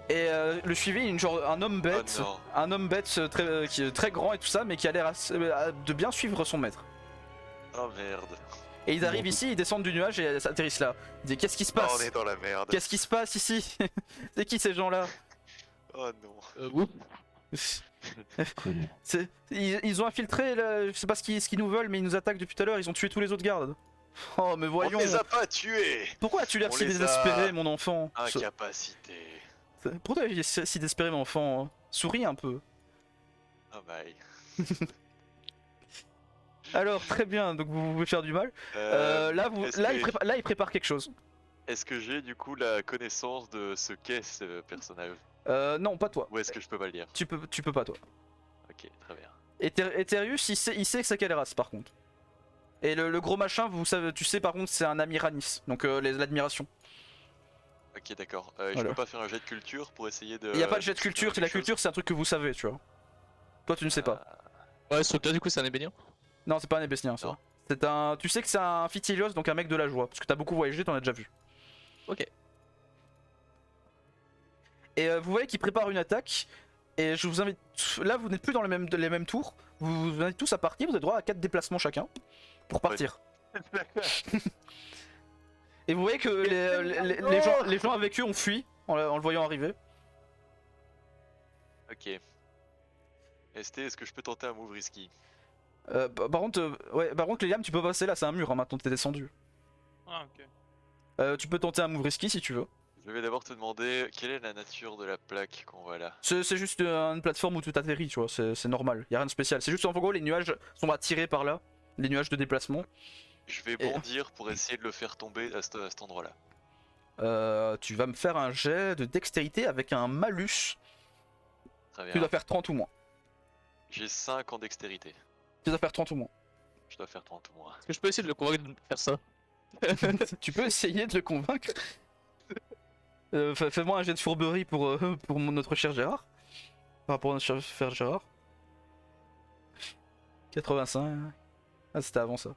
Et le suivez, un homme bête, non. un homme bête qui est très grand et tout ça, mais qui a l'air de bien suivre son maître. Oh merde. Et ils arrivent ici, ils descendent du nuage et atterrissent là. Ils disent qu'est-ce qui se Oh, passe? on est dans la merde. Qu'est-ce qui se passe ici? C'est qui ces gens-là? Oh non. Oups. Ils ont infiltré, je sais pas ce qu'ils nous veulent, mais ils nous attaquent depuis tout à l'heure, ils ont tué tous les autres gardes. Oh mais voyons, On les a pas tués. pourquoi as-tu l'air on si les a- désespéré mon enfant? Incapacité. Pourquoi tu es si désespéré mon enfant? Souris un peu. Oh bye. Alors très bien, donc vous pouvez faire du mal. est-ce que- Là il prépare quelque chose. Est-ce que j'ai du coup la connaissance de ce qu'est ce personnage? Non pas toi. Ou est-ce que je peux pas le dire? Tu peux pas toi. Ok, très bien. Eterius il sait que c'est quelle race par contre. Et le gros machin, tu sais par contre c'est un Amiranis, donc l'admiration. Ok, d'accord. Je Voilà. peux pas faire un jet de culture pour essayer de. Il y a pas de jet de d'exprimer culture, c'est la quelque chose culture c'est un truc que vous savez tu vois. Toi tu ne sais pas. Ouais, ce truc là, du coup, c'est un ébénien. Non c'est pas un ébénien ça. Non. C'est un. Tu sais que c'est un Fitilios, donc un mec de la joie, parce que t'as beaucoup voyagé, t'en as déjà vu. Ok. Et vous voyez qu'il prépare une attaque. Et je vous invite. Là vous n'êtes plus dans les mêmes tours. Vous invite tous à partir, vous avez droit à 4 déplacements chacun. Pour partir. Et vous voyez que les gens avec eux ont fui en le voyant arriver. Ok. ST, est-ce que je peux tenter un move risky? Par contre, Liam, tu peux passer là, c'est un mur hein, maintenant que t'es descendu. Ah, ok. Tu peux tenter un move risky si tu veux. Je vais d'abord te demander quelle est la nature de la plaque qu'on voit là. C'est juste une plateforme où tu atterris, tu vois, c'est normal, y a rien de spécial. C'est juste en gros, les nuages sont attirés par là, les nuages de déplacement. Je vais Et- bondir pour essayer de le faire tomber à cet endroit-là. Tu vas me faire un jet de dextérité avec un malus. Très Tu bien. dois faire 30 ou moins. J'ai 5 en dextérité. Tu dois faire 30 ou moins. Je dois faire 30 ou moins. Est-ce que je peux essayer de le convaincre de faire ça? Tu peux essayer de le convaincre. Fais-moi un jet de fourberie pour notre cher Gérard. Enfin, pour notre cher frère Gérard. 85. Ah, c'était avant ça.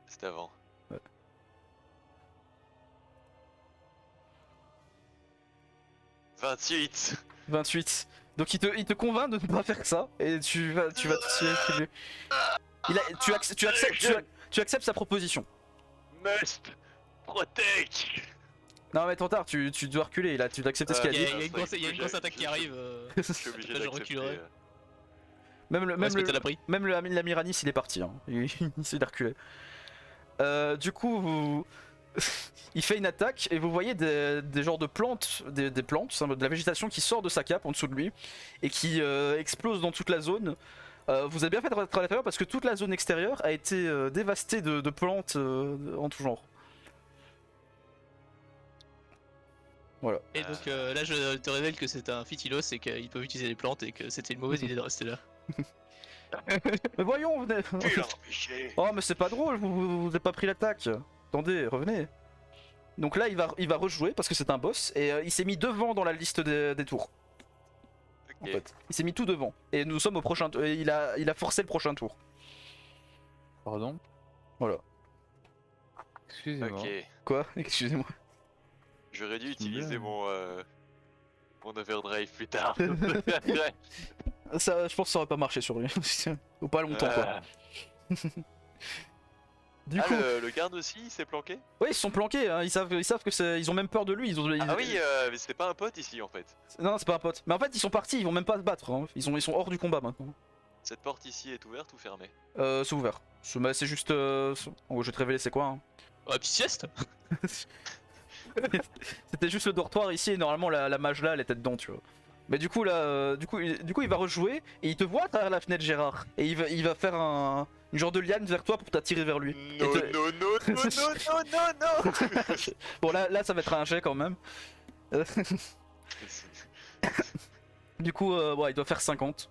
C'était avant. Ouais. « 28. 28. Donc il te convainc de ne pas faire ça et tu vas te suivre. Tu acceptes sa proposition. Must protect. Non mais trop tard, tu dois reculer, là tu dois accepter ce qu'il a Il y dit. a une grosse attaque qui arrive. Je suis obligé Là, je d'accepter. reculerai. Même L'abri. l'Amiranis il est parti, hein. Il s'est reculé. Du coup, il fait une attaque et vous voyez des genres de plantes, des plantes, de la végétation qui sort de sa cape en dessous de lui et qui explose dans toute la zone. Vous avez bien fait de rentrer à l'intérieur parce que toute la zone extérieure a été dévastée de plantes en tout genre. Voilà. Et donc là, je te révèle que c'est un Fitilos et qu'ils peuvent utiliser les plantes et que c'était une mauvaise idée de rester là. Mais voyons, venez. Putain, péché. Oh mais c'est pas drôle, vous avez pas pris l'attaque. Attendez, revenez. Donc là il va rejouer parce que c'est un boss et il s'est mis devant dans la liste des tours. En Ok. fait. Il s'est mis tout devant. Et nous sommes au prochain tour. Il a forcé le prochain tour. Pardon? Voilà. Excusez-moi. Ok. Quoi? Excusez-moi. J'aurais dû utiliser Bien. mon overdrive plus tard. Ça, je pense que ça aurait pas marché sur lui. Ou pas longtemps quoi. Du coup, le garde aussi, il s'est planqué? ouais, ils se sont planqués, hein. Ils savent que ils ont même peur de lui. Ah oui, mais c'était pas un pote ici en fait. Non, c'est pas un pote. Mais en fait, ils sont partis, ils vont même pas se battre. Hein. Ils sont hors du combat maintenant. Cette porte ici est ouverte ou fermée? C'est ouvert. C'est juste. En gros, je vais te révéler c'est quoi. Hein. Oh, petite sieste. C'était juste le dortoir ici et normalement la mage là elle était dedans, tu vois. Mais du coup là, il va rejouer et il te voit à travers la fenêtre Gérard. Et il va faire une genre de liane vers toi pour t'attirer vers lui. Non, Et te- non, non, non, non, non, non. Bon là ça va être un jet quand même. Du coup ouais, il doit faire 50.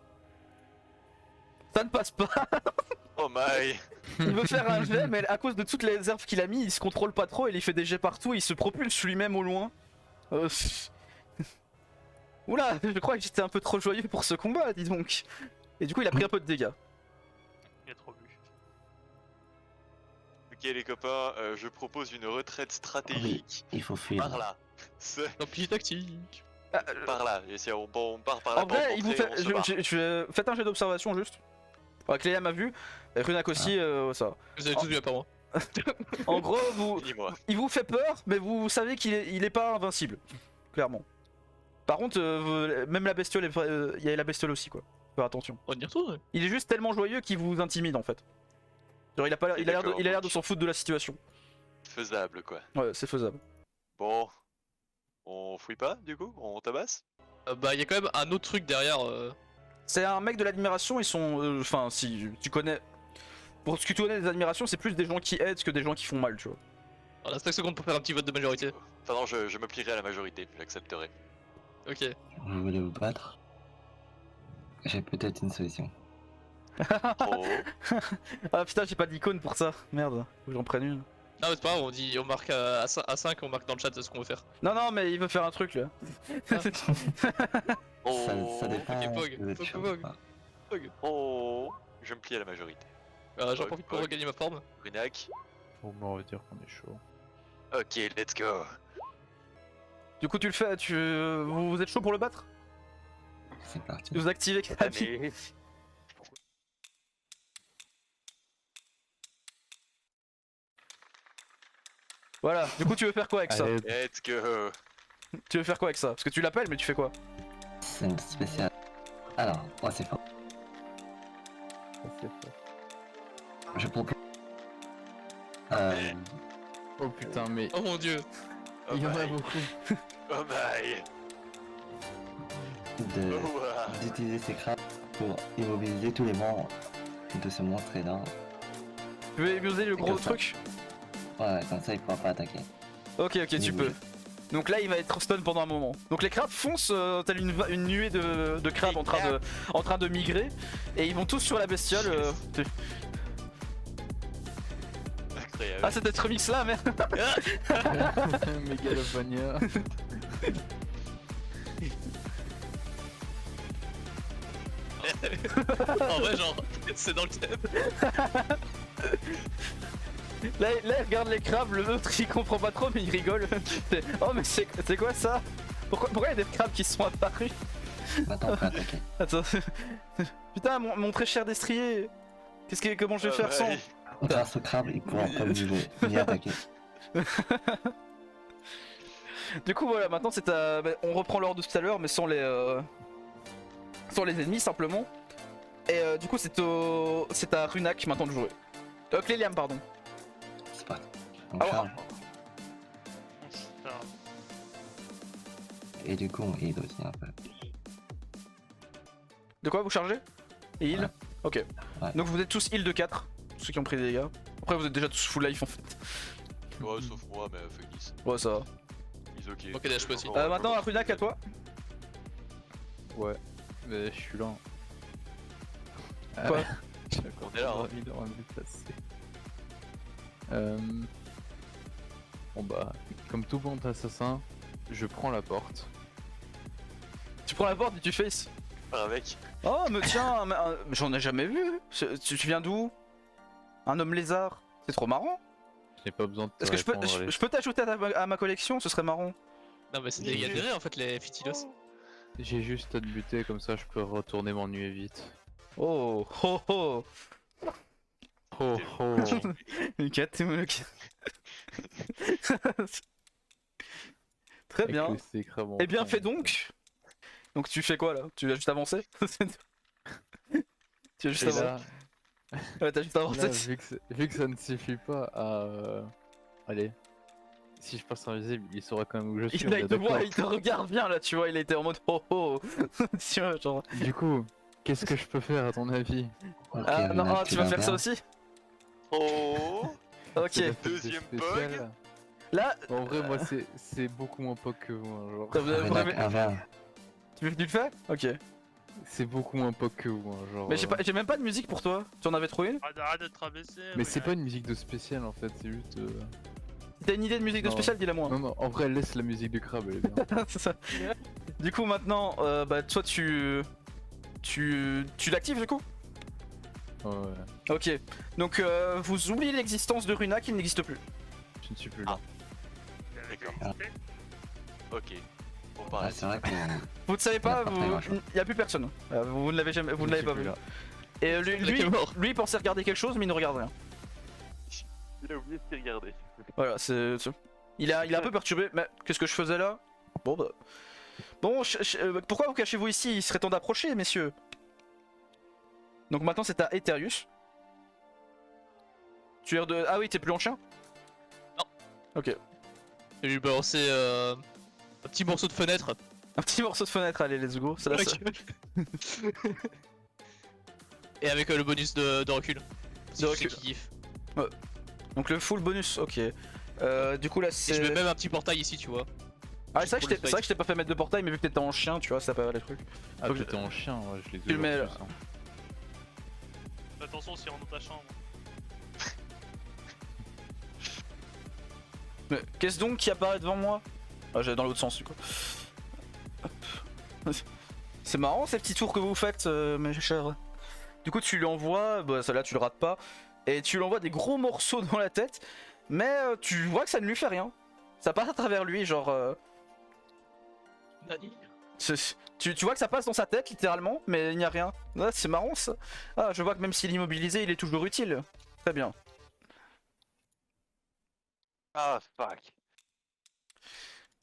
Ça ne passe pas. Oh my. Il veut faire un jet mais à cause de toutes les herbes qu'il a mis il se contrôle pas trop, il fait des jets partout, il se propulse lui-même au loin. Oula, je crois que j'étais un peu trop joyeux pour ce combat, dis donc. Et du coup il a pris un peu de dégâts. Il a trop bu. Ok les copains, je propose une retraite stratégique. Il faut fuir. Par là. Tant pis tactique. Par là. Et si on part par là En pour vrai, il vous rentrer, fait. on se barre. Faites un jet d'observation juste. Ouais, Cléa m'a vu, Runak aussi, ça. Vous avez tous vu à part moi. En gros, Dis-moi. il vous fait peur, mais vous savez qu'il est pas invincible. Clairement. Par contre, même la bestiole, il y a la bestiole aussi quoi. Faire attention. On y retourne. Il est juste tellement joyeux qu'il vous intimide en fait. Genre, il a l'air D'accord, de donc. s'en foutre de la situation. Faisable quoi. Ouais, c'est faisable. Bon. On fouille pas du coup? On tabasse? Bah, y a quand même un autre truc derrière. C'est un mec de l'admiration, ils sont. Enfin, si tu connais. Pour ce que tu connais des admirations, c'est plus des gens qui aident que des gens qui font mal, tu vois. On a 5 secondes pour faire un petit vote de majorité. Enfin non, je me plierai à la majorité, j'accepterai. Ok. Vous voulez vous battre? J'ai peut-être une solution. Oh. Ah putain, j'ai pas d'icône pour ça. Merde, faut que j'en prenne une. Non, mais c'est pas grave, on marque à 5, on marque dans le chat ce qu'on veut faire. Non, mais il veut faire un truc là. Oh. Ça dépend. ok, Pog, vous êtes Pog, chaud Pog. ou pas. Oh. Je me plie à la majorité. J'en profite pour regagner ma forme. Runak. Bon, bah, on va dire qu'on est chaud. Ok, let's go. Du coup, tu le fais, vous êtes chaud pour le battre? C'est parti. Vous activez Krabi. Allez. Voilà, du coup, tu veux faire quoi avec ça? Allez, Let's go. Tu veux faire quoi avec ça? Parce que tu l'appelles, mais tu fais quoi? C'est une spéciale. Alors, oh, c'est fort. ça, c'est fort. Je propose. Oh putain, mais Oh mon dieu. Oh il y en a my. beaucoup. Oh my. Oh, ah. D'utiliser ces crabes pour immobiliser tous les membres de ce monstre énorme. Tu veux user le gros comme ça. truc? Ouais, comme ça il pourra pas attaquer. Ok, tu Ni peux. bouger. Donc là, il va être stun pendant un moment. Donc les crabes foncent, telle une nuée de crabes en train de migrer. Et ils vont tous sur la bestiole. Incroyable. Ah, c'était ce remix là, merde. Megalovania. En vrai, genre, c'est dans le thème. Là, il regarde les crabes, le autre il comprend pas trop mais il rigole. Oh mais c'est quoi ça? Pourquoi il y a des crabes qui sont apparus? Maintenant on peut attaquer. Attends. Putain mon très cher destrier. Comment je vais Oh faire sans? my. Grâce au crabe, il pourra pas bouger ni attaquer. Du coup voilà, maintenant c'est à... on reprend l'ordre de tout à l'heure mais sans les ennemis simplement. Et du coup c'est à Runak maintenant de jouer. Cléliam pardon. C'est parti. On Ah ouais. charge. Putain. Et du coup on heal aussi un peu. De quoi vous chargez? Et heal? Ouais. Ok. Ouais. Donc vous êtes tous heal de 4, ceux qui ont pris des dégâts. Après vous êtes déjà tous full life en fait. Ouais, sauf moi, mais fuck this. Ouais ça va. He's ok. Ok, des HP aussi. Maintenant Runak à toi. Ouais, mais je suis là. Quoi? J'ai On est là, hein. envie de me déplacer. Bon bah, comme tout bon assassin, je prends la porte. Tu prends la porte et tu face. Avec. Oh mais tiens, j'en ai jamais vu. Tu viens d'où? Un homme lézard. C'est trop marrant. Je n'ai pas besoin de te Est-ce que répondre, les- je peux t'ajouter à ma collection? Ce serait marrant. Non, mais c'est des galérés en fait, les Fitilos. J'ai juste à te buter, comme ça je peux retourner m'ennuyer vite. Oh oh oh. Oh oh. Très Avec bien. le sécrement. Eh bien fait donc. Donc tu fais quoi là? Tu vas juste avancer? Tu veux juste Et avoir. là, Ouais, t'as juste inventé. là, vu que ça ne suffit pas à. Allez. Si je passe invisible, il saura quand même où je suis. on Là, est il te voit, d'accord. il te regarde bien là, tu vois, il était en mode oh oh. Tu vois, genre. Du coup, qu'est-ce que je peux faire à ton avis? Ok, Ah non, Runa, ah, tu vas faire ça bien. aussi? Oh Ok. C'est l'activité Deuxième spéciale. Là, En vrai, moi, c'est beaucoup moins poke que vous. Hein, genre. vous Runa, avez- un verre. tu le fais? Ok. C'est beaucoup moins poke que vous. Hein, genre, Mais j'ai même pas de musique pour toi. Tu en avais trouvé une? Arrête de te rabaisser. Mais c'est pas une musique de spécial en fait, c'est juste. Si t'as une idée de musique de Non. spécial, dis-la moi. Non, non, en vrai, laisse la musique de crabe, elle est bien. C'est ça. Du coup, maintenant, bah, toi, tu l'actives du coup? Ouais, ouais, Ok. Donc, vous oubliez l'existence de Runa qui n'existe plus. je ne suis plus là. D'accord. Ok. Bon, Ah, pareil. c'est vrai que. Vous ne savez pas, Il a pas fait grand-chose. il y a plus personne. Vous ne l'avez jamais, vous Je ne l'avez suis pas plus vu. là. Et Le mec est mort. lui, il pensait regarder quelque chose, mais il ne regarde rien. Il a oublié ce qu'il regardait. Voilà, il est un peu perturbé. Mais qu'est-ce que je faisais là? Bon bah. Bon, pourquoi vous cachez-vous ici? Il serait temps d'approcher, messieurs. Donc maintenant c'est à Eterius. Tu es de. Ah oui, t'es plus en chien? Non. Ok. Je vais lui balancer un petit morceau de fenêtre. Un petit morceau de fenêtre, allez, let's go. C'est la seule. Et avec le bonus de recul. Si De je sais recul. qui kiffe. Donc le full bonus, ok. Du coup là Et je c'est. mets même un petit portail ici, tu vois. Ah, c'est vrai que pour le c'est vrai que je t'ai pas fait mettre de portail, mais vu que t'étais en chien, tu vois, ça peut les trucs. Ah, Faut que j'étais en chien, ouais, je l'ai Tu le mets, toujours plus, hein. Attention s'il rentre dans ta chambre. Mais qu'est-ce donc qui apparaît devant moi? Ah, j'allais dans l'autre sens du coup. Hop. C'est marrant ces petits tours que vous faites, mes chers. Du coup, tu lui envoies, bah celle-là tu le rates pas, et tu lui envoies des gros morceaux dans la tête, mais tu vois que ça ne lui fait rien. Ça passe à travers lui, genre. Tu vois que ça passe dans sa tête littéralement, mais il n'y a rien. Ah, c'est marrant ça. Ah, je vois que même s'il est immobilisé, il est toujours utile. Très bien. Ah, fuck.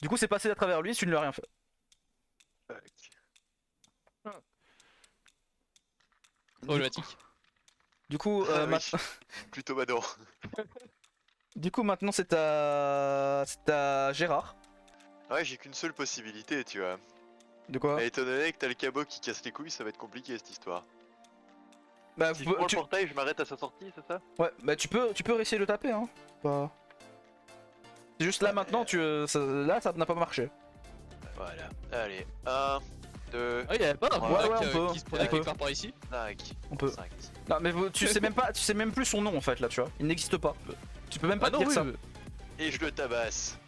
Du coup, c'est passé à travers lui, tu ne lui as rien fait. Fuck. Problématique. Du coup, Ah oui. maintenant. Plutôt badant. Du coup, maintenant c'est à Gérard. Ouais, j'ai qu'une seule possibilité, tu vois. De quoi? Et étant donné que t'as le cabot qui casse les couilles, ça va être compliqué cette histoire. Bah, Si je prends le portail, je m'arrête à sa sortie, c'est ça? ouais, bah tu peux réessayer de le taper, hein. Pas. C'est juste là maintenant, là ça n'a pas marché. Voilà. Allez, 1, 2, Ah, il y avait pas un Ouais, Runa on peut, qui se on prenait peut. quelque part par ici? 5. On peut. 5. Non, mais tu sais même pas, tu sais même plus son nom en fait là, tu vois. Il n'existe pas. Tu peux même pas Ah non, dire oui, ça. Et je le tabasse.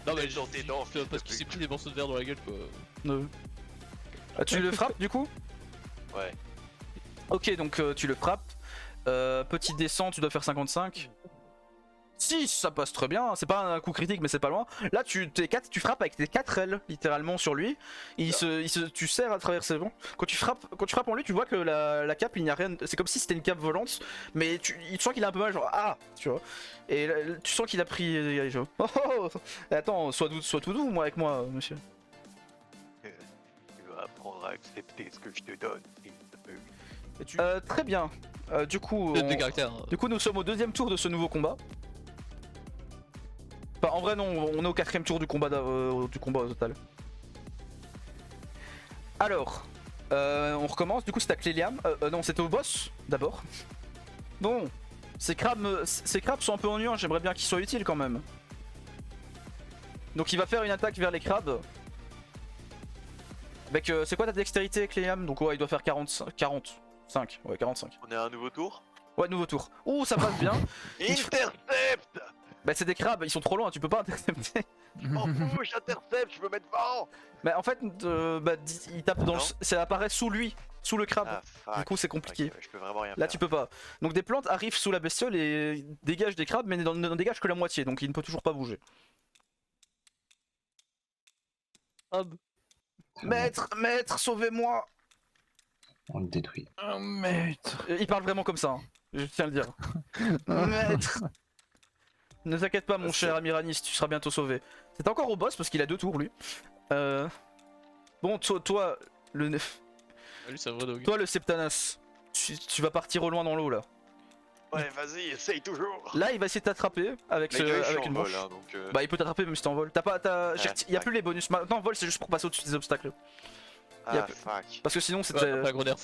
Non, mais Mets dans tes dents, fils de parce qu'il pute. s'est pris des morceaux de verre dans la gueule, quoi. Ah, tu le frappes du coup? Ouais. Ok, donc tu le frappes. Petit descend, tu dois faire 55. Si, ça passe très bien, c'est pas un coup critique mais c'est pas loin. Là tu frappes avec tes 4 ailes littéralement sur lui. Tu serres à travers ses vents. Quand tu frappes en lui, tu vois que la cape, il n'y a rien. C'est comme si c'était une cape volante, mais tu sens qu'il a un peu mal, genre ah, tu vois. Et là, tu sens qu'il a pris. Genre, oh, oh, oh. Attends, sois tout doux, moi avec moi, monsieur. Tu vas apprendre à accepter ce que je te donne. fils de pute. Très bien. Du coup, Des caractères. Du coup, nous sommes au deuxième tour de ce nouveau combat. Enfin, en vrai, non, on est au 4ème tour du combat, au total. Alors, on recommence. Du coup, c'est à Cléliam. Non, c'était au boss d'abord. Bon, ces crabes sont un peu ennuyants. J'aimerais bien qu'ils soient utiles quand même. Donc, il va faire une attaque vers les crabes. Avec, c'est quoi ta dextérité, Cléliam? Donc, ouais, il doit faire 45. Ouais, 45. On est à un nouveau tour. Ouais, nouveau tour. Ouh, ça passe bien. Intercept. Bah, c'est des crabes, ils sont trop loin, tu peux pas intercepter. Je m'en fous, j'intercepte, je me mets devant. Mais en fait, il tape dans Non. ça apparaît sous lui, sous le crabe. Ah, fuck. Du coup, c'est compliqué. Ok, ouais, je peux vraiment rien Là, faire. tu peux pas. Donc, des plantes arrivent sous la bestiole et dégagent des crabes, mais n'en dégagent que la moitié, donc il ne peut toujours pas bouger. Maître, sauvez-moi! On le détruit. Oh, maître. Il parle vraiment comme ça, hein. Je tiens à le dire. Maître! Ne t'inquiète pas, mon cher Amiranis, tu seras bientôt sauvé. C'est encore au boss parce qu'il a 2 tours, lui. Bon, toi, le Ah, lui, c'est un vrai dog. Toi, le Septanas, tu vas partir au loin dans l'eau là. Ouais, vas-y, essaye toujours. Là, il va essayer de t'attraper avec, Mais je suis avec en une vol, branche. hein, donc. Bah, il peut t'attraper même si t'envoles. Il y a plus les bonus. Maintenant, vol, c'est juste pour passer au-dessus des obstacles. Ah, fuck. Parce que sinon, Ouais, c'était pas un gros nerf.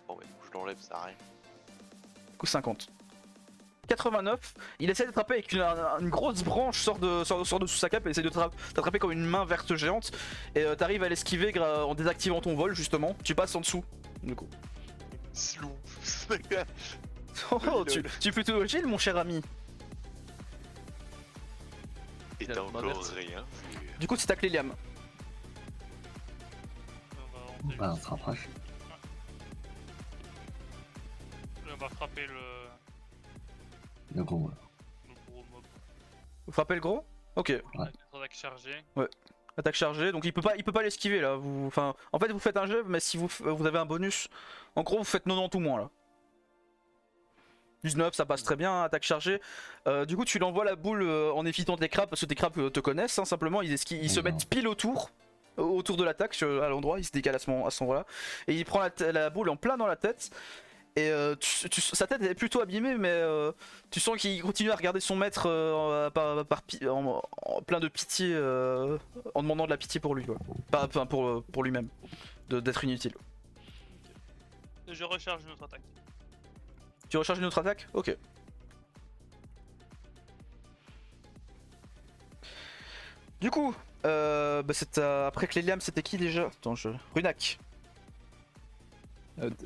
Bon, ouais, je l'enlève, ça arrive. coup 50. 89, il essaie d'attraper avec une grosse branche, sort de sous sa cape et essaie de t'attraper comme une main verte géante. Et t'arrives à l'esquiver en désactivant ton vol, justement. Tu passes en dessous, du coup. Slou. Oh, tu es plutôt agile, mon cher ami. Et Il a t'as la main encore verte. rien vu. Du coup, c'est ta Liam. Bah, on se rapproche. On va frapper Le gros. le gros mob. Vous frappez le gros? Ok. Avec notre attaque chargée. Attaque chargée, donc il peut pas l'esquiver là. Enfin, en fait, vous faites un jet, mais si vous avez un bonus, en gros, vous faites 90 ou moins là. 19, ça passe très bien, attaque chargée. Du coup, tu lui envoies la boule en évitant tes crabes, parce que tes crabes te connaissent, hein, simplement. Ils se mettent pile autour de l'attaque, à l'endroit, ils se décalent à ce moment-là. Et il prend la boule en plein dans la tête. Et sa tête est plutôt abîmée, mais tu sens qu'il continue à regarder son maître en plein de pitié, en demandant de la pitié pour lui, quoi. Enfin, pour lui-même, d'être inutile. Je recharge notre attaque. Tu recharges une autre attaque? Ok. Du coup, c'était après Cléliam, c'était qui déjà? Attends, Runak.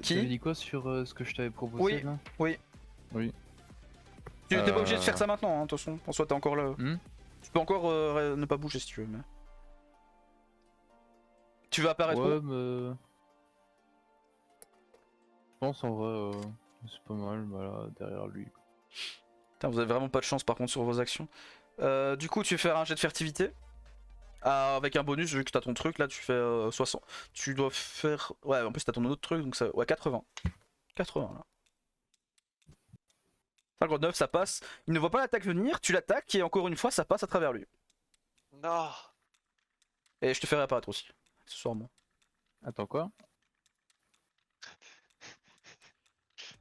Qui T'avais dit quoi sur ce que je t'avais proposé Oui. là? Oui. Oui. Tu n'es pas obligé de faire ça maintenant, hein, de toute façon. En soi, t'es encore là. Tu peux encore ne pas bouger si tu veux. Mais... Tu veux apparaître Ouais, où? mais... Je pense en vrai, c'est pas mal, voilà, derrière lui. Putain, vous avez vraiment pas de chance par contre sur vos actions. Du coup, tu veux faire un jet de furtivité. Avec un bonus, vu que t'as ton truc, là tu fais 60. Tu dois faire... Ouais, en plus t'as ton autre truc, donc ça... Ouais, 80. 80 là. 59, ça passe. Il ne voit pas l'attaque venir, tu l'attaques et encore une fois ça passe à travers lui. Non. Et je te fais réapparaître aussi, accessoirement. Attends, quoi?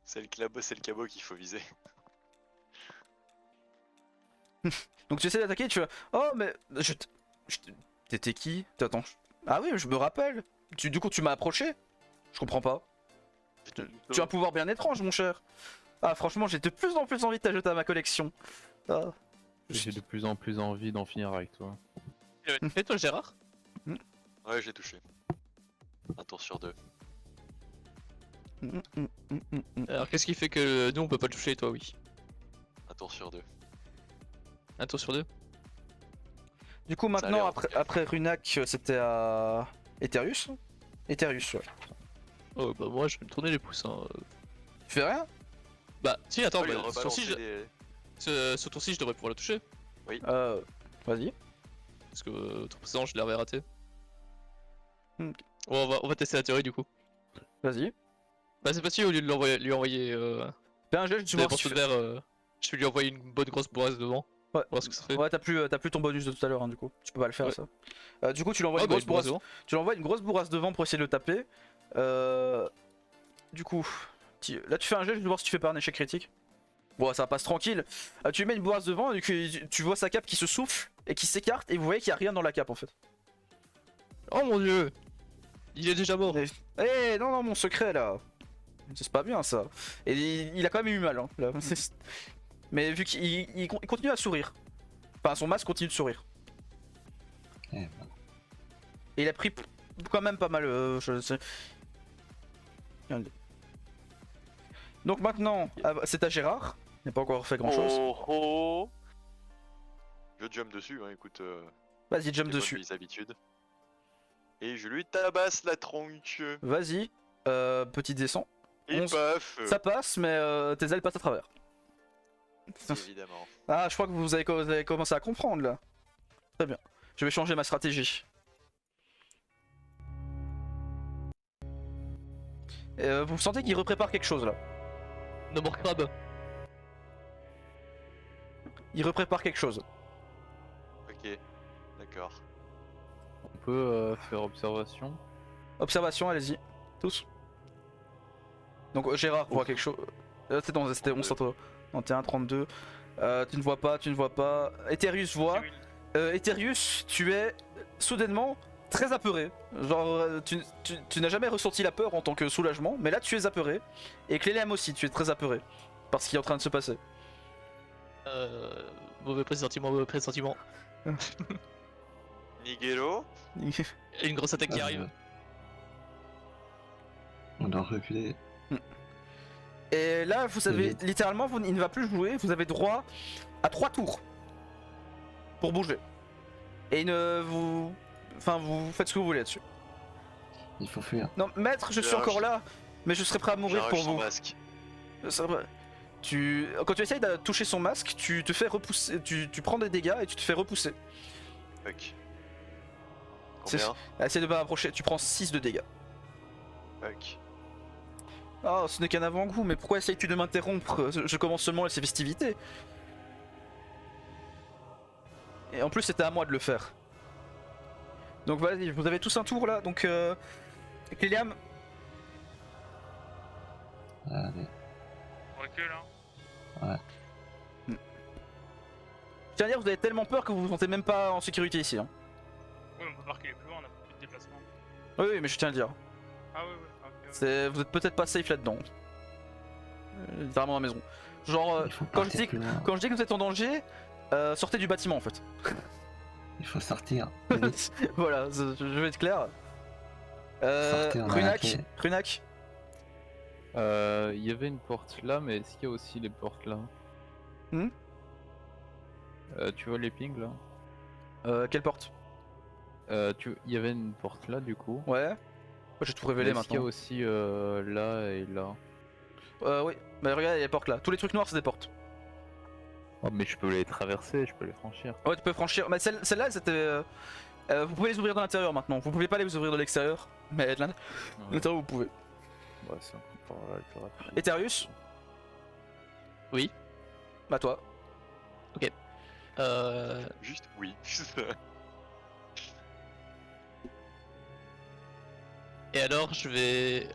C'est le cabot qu'il faut viser. Donc tu essaies d'attaquer, tu vas... Oh mais... T'étais qui? Attends. Ah oui, je me rappelle. Du coup tu m'as approché? Je comprends pas. Tu as un pouvoir bien étrange, mon cher. Ah franchement, j'ai de plus en plus envie de t'ajouter à ma collection. Ah. J'ai de plus en plus envie d'en finir avec toi. Et toi, Gérard? Ouais, j'ai touché. Un tour sur deux. Alors, qu'est-ce qui fait que nous on peut pas le toucher et toi, oui? Un tour sur deux. Un tour sur deux? Du coup Ça a maintenant, l'air, après Runak, c'était à... Eterius? Eterius, ouais. Oh, bah, moi je vais me tourner les pouces. Hein. Tu fais rien? Bah, si, attends, Oh, il bah, a ce tour-ci, rebalancé ce tour-ci, je devrais pouvoir le toucher. Vas-y. Parce que tour précédent, je l'avais raté. Hmm. Bon, on va tester la théorie du coup. Vas-y. Bah, c'est facile, au lieu de lui envoyer Fais un jet, tu des vois si morceaux de verre, je vais lui envoyer une bonne grosse bourrasse devant. Ouais, Voir ce que ça fait. ouais, t'as plus ton bonus de tout à l'heure, hein, du coup. Tu peux pas le faire, Ouais. ça. Du coup, tu lui envoies Ah, une bah, grosse bourrasse. devant. Tu lui envoies une grosse bourrasse devant pour essayer de le taper. Du coup, là tu fais un jet, je vais voir si tu fais pas un échec critique. Bon, ça passe tranquille. Tu lui mets une bourrasse devant et tu vois sa cape qui se souffle et qui s'écarte et vous voyez qu'il y a rien dans la cape en fait. Oh mon dieu! Il est déjà mort! Eh non, non, mon secret là. C'est pas bien ça. Et il a quand même eu mal. Hein, là. Mais vu qu'il continue à sourire. Enfin, son masque continue de sourire. Eh ben, Et il a pris quand même pas mal. Donc maintenant, c'est à Gérard. Il n'a pas encore fait grand chose. Oh oh. Je jump dessus, hein, écoute. Vas-y, jump les dessus. bonnes vieilles habitudes. Et je lui tabasse la tronche. Vas-y. Petit descend. Et 11. paf. Ça passe, mais tes ailes passent à travers. Évidemment. Ah, je crois que vous avez commencé à comprendre là. Très bien. Je vais changer ma stratégie. Vous sentez qu'il reprépare quelque chose là. No more crab! Il reprépare quelque chose. Ok. D'accord. On peut faire observation. Observation, allez-y. Tous. Donc Gérard voit quelque chose. C'est bon, c'était 11 toi. 21, 32. Tu ne vois pas, tu ne vois pas. Eterius voit. Eterius, tu es soudainement très apeuré. Genre, tu n'as jamais ressenti la peur en tant que soulagement, mais là tu es apeuré. Et Cléliam aussi, tu es très apeuré par ce qui est en train de se passer. Mauvais pressentiment, mauvais pressentiment. Nigelo. Et une grosse attaque qui arrive. On doit reculer. Et là, vous avez littéralement, il ne va plus jouer. Vous avez droit à 3 tours pour bouger. Et vous faites ce que vous voulez là-dessus. Il faut fuir. Non, maître, je suis encore là, mais je serai prêt à mourir pour vous. Masque. Quand tu essayes de toucher son masque, tu te fais repousser, tu prends des dégâts et tu te fais repousser. Fuck. Combien? Essaye de pas approcher, tu prends 6 de dégâts. Fuck. Oh, ce n'est qu'un avant-goût, mais pourquoi essayes-tu de m'interrompre? Je commence seulement ces festivités. Et en plus, c'était à moi de le faire. Donc vas-y, vous avez tous un tour là, donc Cléliam. Allez. On recule, hein. Je tiens à dire, vous avez tellement peur que vous vous sentez même pas en sécurité ici. Hein. Oui, on peut pas reculer plus loin, on a plus de déplacement. Oui, mais je tiens à le dire. Ah oui, ok. Vous êtes peut-être pas safe là-dedans. Littéralement à la maison. Genre, Il faut quand je partir plus loin. dis que vous êtes en danger, sortez du bâtiment en fait. Il faut sortir. Voilà, je vais être clair. Sortez, on a la Runak, clé. Runak. Il y avait une porte là, mais est-ce qu'il y a aussi les portes là? Tu vois les pings là? Quelle porte? Il y avait une porte là du coup. Ouais. Je vais tout révéler Est-ce qu'il y a maintenant. aussi là et là? Oui, bah regarde, il y a les portes là. Tous les trucs noirs, c'est des portes. Oh, mais je peux les traverser, je peux les franchir. Ouais, tu peux franchir. Mais celle-là, c'était. Vous pouvez les ouvrir de l'intérieur maintenant. Vous pouvez pas les ouvrir de l'extérieur, mais de l'intérieur, vous pouvez. Ouais, c'est un peu par là le plus rapide. Eterius? Oui. Bah toi. Juste oui. Et alors, je vais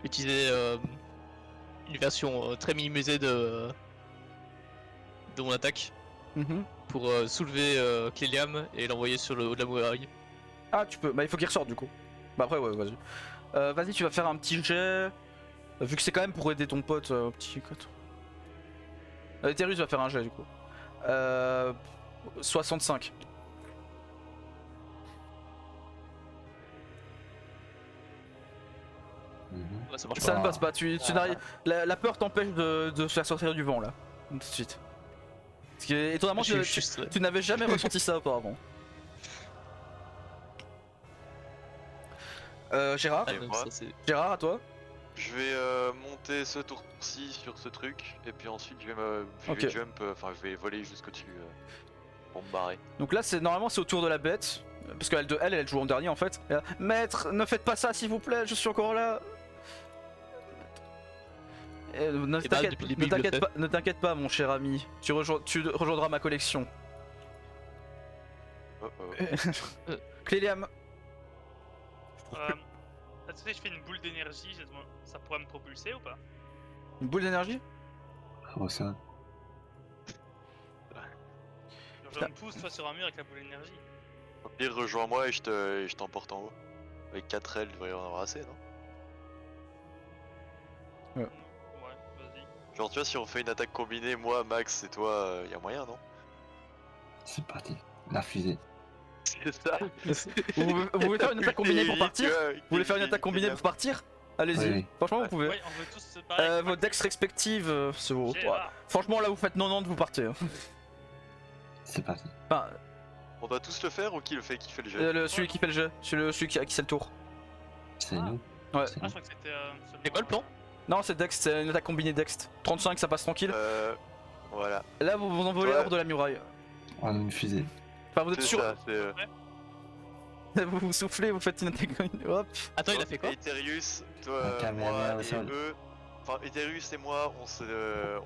utiliser une version très minimisée de mon attaque pour soulever Cléliam et l'envoyer sur le haut de la muraille. Ah, tu peux. Bah, il faut qu'il ressorte du coup. Bah, après, ouais, vas-y. Vas-y, tu vas faire un petit jet. Vu que c'est quand même pour aider ton pote, petit cote. Eterius va faire un jet du coup. 65. Ouais, ça marche Ça pas. ne passe pas. Tu n'arrives. La peur t'empêche de faire sortir du vent là. Tout de suite. Parce que étonnamment, Je suis juste- tu n'avais jamais ressenti ça auparavant. Gérard, Ah, donc ça, c'est- Gérard, à toi. Je vais monter ce tour-ci sur ce truc, et puis ensuite je vais Ok. jump, enfin je vais voler jusqu'au-dessus pour me barrer. Donc là, normalement c'est au tour de la bête, parce qu'elle joue en dernier en fait. Et là, maître, ne faites pas ça s'il vous plaît, je suis encore là. Ne Eh ben, depuis le début, il le fait. ne t'inquiète pas, mon cher ami. Tu rejoindras ma collection. Oh oh. Cléliam, Est-ce que je fais une boule d'énergie, ça pourrait me propulser ou pas? une boule d'énergie? Oh, ça. Genre, je me pousse toi sur un mur avec la boule d'énergie. Au pire, rejoins-moi et je t'emporte en haut. Avec 4 ailes, il devrait y en avoir assez, non? Ouais, vas-y. Genre, tu vois, si on fait une attaque combinée, moi, Max et toi, y a moyen, non? C'est parti. La fusée. C'est ça. vous voulez faire une attaque combinée pour partir? Vous voulez faire une attaque combinée pour partir? Allez-y, Oui, oui. franchement vous pouvez. Ouais, on veut tous se barrer. Vos dex respectives, c'est beau. Gérard. Franchement là vous faites 90, vous partez. Hein. C'est parti. Enfin, On doit tous le faire ou qui le fait? Qui fait le jeu? celui qui fait le jeu, celui qui c'est le tour. C'est Ah. nous. Ouais. C'est Ah, je nous. crois que c'était. C'est quoi le plan? Non c'est dex, c'est une attaque combinée dex. 35 ça passe tranquille. Voilà. Là vous vous envolez Ouais. hors de la muraille. On a une fusée. Enfin vous êtes C'est sûr, ça, c'est... vous vous soufflez, vous faites une attaque. Hop. Attends, il a fait quoi? Eterius, toi, Un caméra moi au et sol. eux... Enfin, Eterius et moi,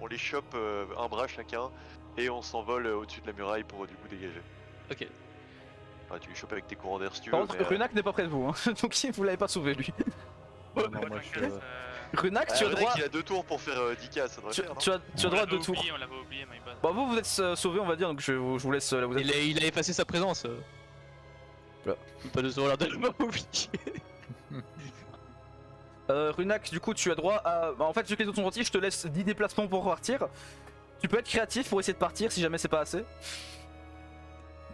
on les chope un bras chacun, et on s'envole au-dessus de la muraille pour du coup dégager. Ok. Enfin, tu les chopes avec tes courants d'air si tu Par veux, contre mais, Runak n'est pas près de vous, hein. Donc vous l'avez pas sauvé lui. Non, Moi, moi, t'inquiète, Runak, tu as Runak, droit. il a 2 tours pour faire 10k, ça devrait Tu, faire, non tu as on droit à l'avait 2 tours. oublié, On l'avait oublié, my bad. Bon, vous êtes sauvé, on va dire, donc je vous laisse là. Vous êtes... Il a effacé sa présence. Voilà. Pas de l'air de l'avoir oublié. Runak, du coup, tu as droit à. Bah, en fait, vu que les autres sont partis, je te laisse 10 déplacements pour partir. Tu peux être créatif pour essayer de partir si jamais c'est pas assez.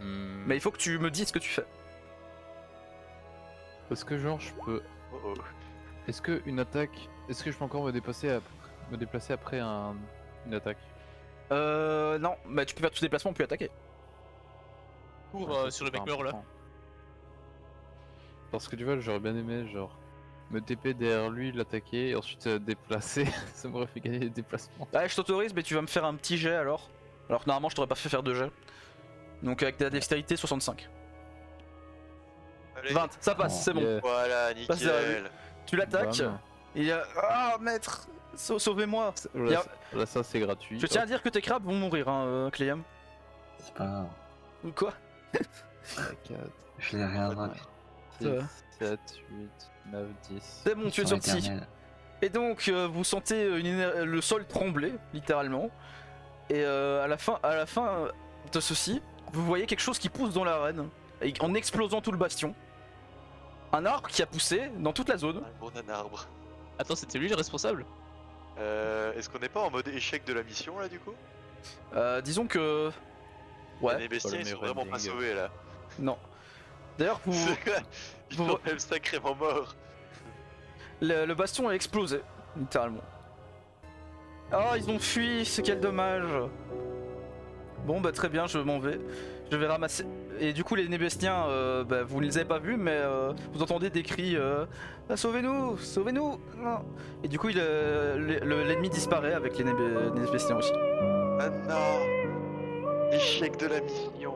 Mais il faut que tu me dises ce que tu fais. Est-ce que genre je peux. Oh oh. Est-ce que une attaque. Est-ce que je peux encore me déplacer après une attaque? Non, bah tu peux faire tous les déplacements puis attaquer. Cours Ouais, ça, sur le c'est mec pas mort là. important. Parce que tu vois, j'aurais bien aimé genre me TP derrière lui, l'attaquer et ensuite déplacer. Ça m'aurait fait gagner des déplacements. Ouais, je t'autorise, mais tu vas me faire un petit jet alors. Alors que normalement, je t'aurais pas fait faire 2 jets. Donc avec ta dextérité 65. Allez. 20, ça passe, c'est bon. Yeah. Voilà, Passe derrière nickel. Tu l'attaques. Bam. Il y a. Ah, maître sauvez-moi. Là, là, ça c'est gratuit. Je tiens à dire que tes crabes vont mourir, hein, Cléam. C'est pas grave. Ou quoi? 4, Je les reviendrai. 6, 7, 8, 9, 10. C'est bon, tu es Ils sont sorti. éternels. Et donc, vous sentez le sol trembler, littéralement. Et à la fin de ceci, vous voyez quelque chose qui pousse dans l'arène, en explosant tout le bastion. Un arbre qui a poussé dans toute la zone. Un bon arbre. Attends, c'était lui le responsable? Est-ce qu'on n'est pas en mode échec de la mission là du coup? Disons que... Les Ouais, bestiens ils sont meilleur vraiment pas ending. sauvés là. non. D'ailleurs, Ils vous- sont même sacrément morts. le bastion a explosé, littéralement. Oh, ils ont fui, c'est quel dommage. Bon, bah très bien, je m'en vais. Je vais ramasser... Et du coup, les nébestiens, bah, vous ne les avez pas vus, mais vous entendez des cris ah, sauvez-nous, sauvez-nous non. Et du coup, l'ennemi disparaît avec les nébestiens aussi. Ah non. Échec de la mission.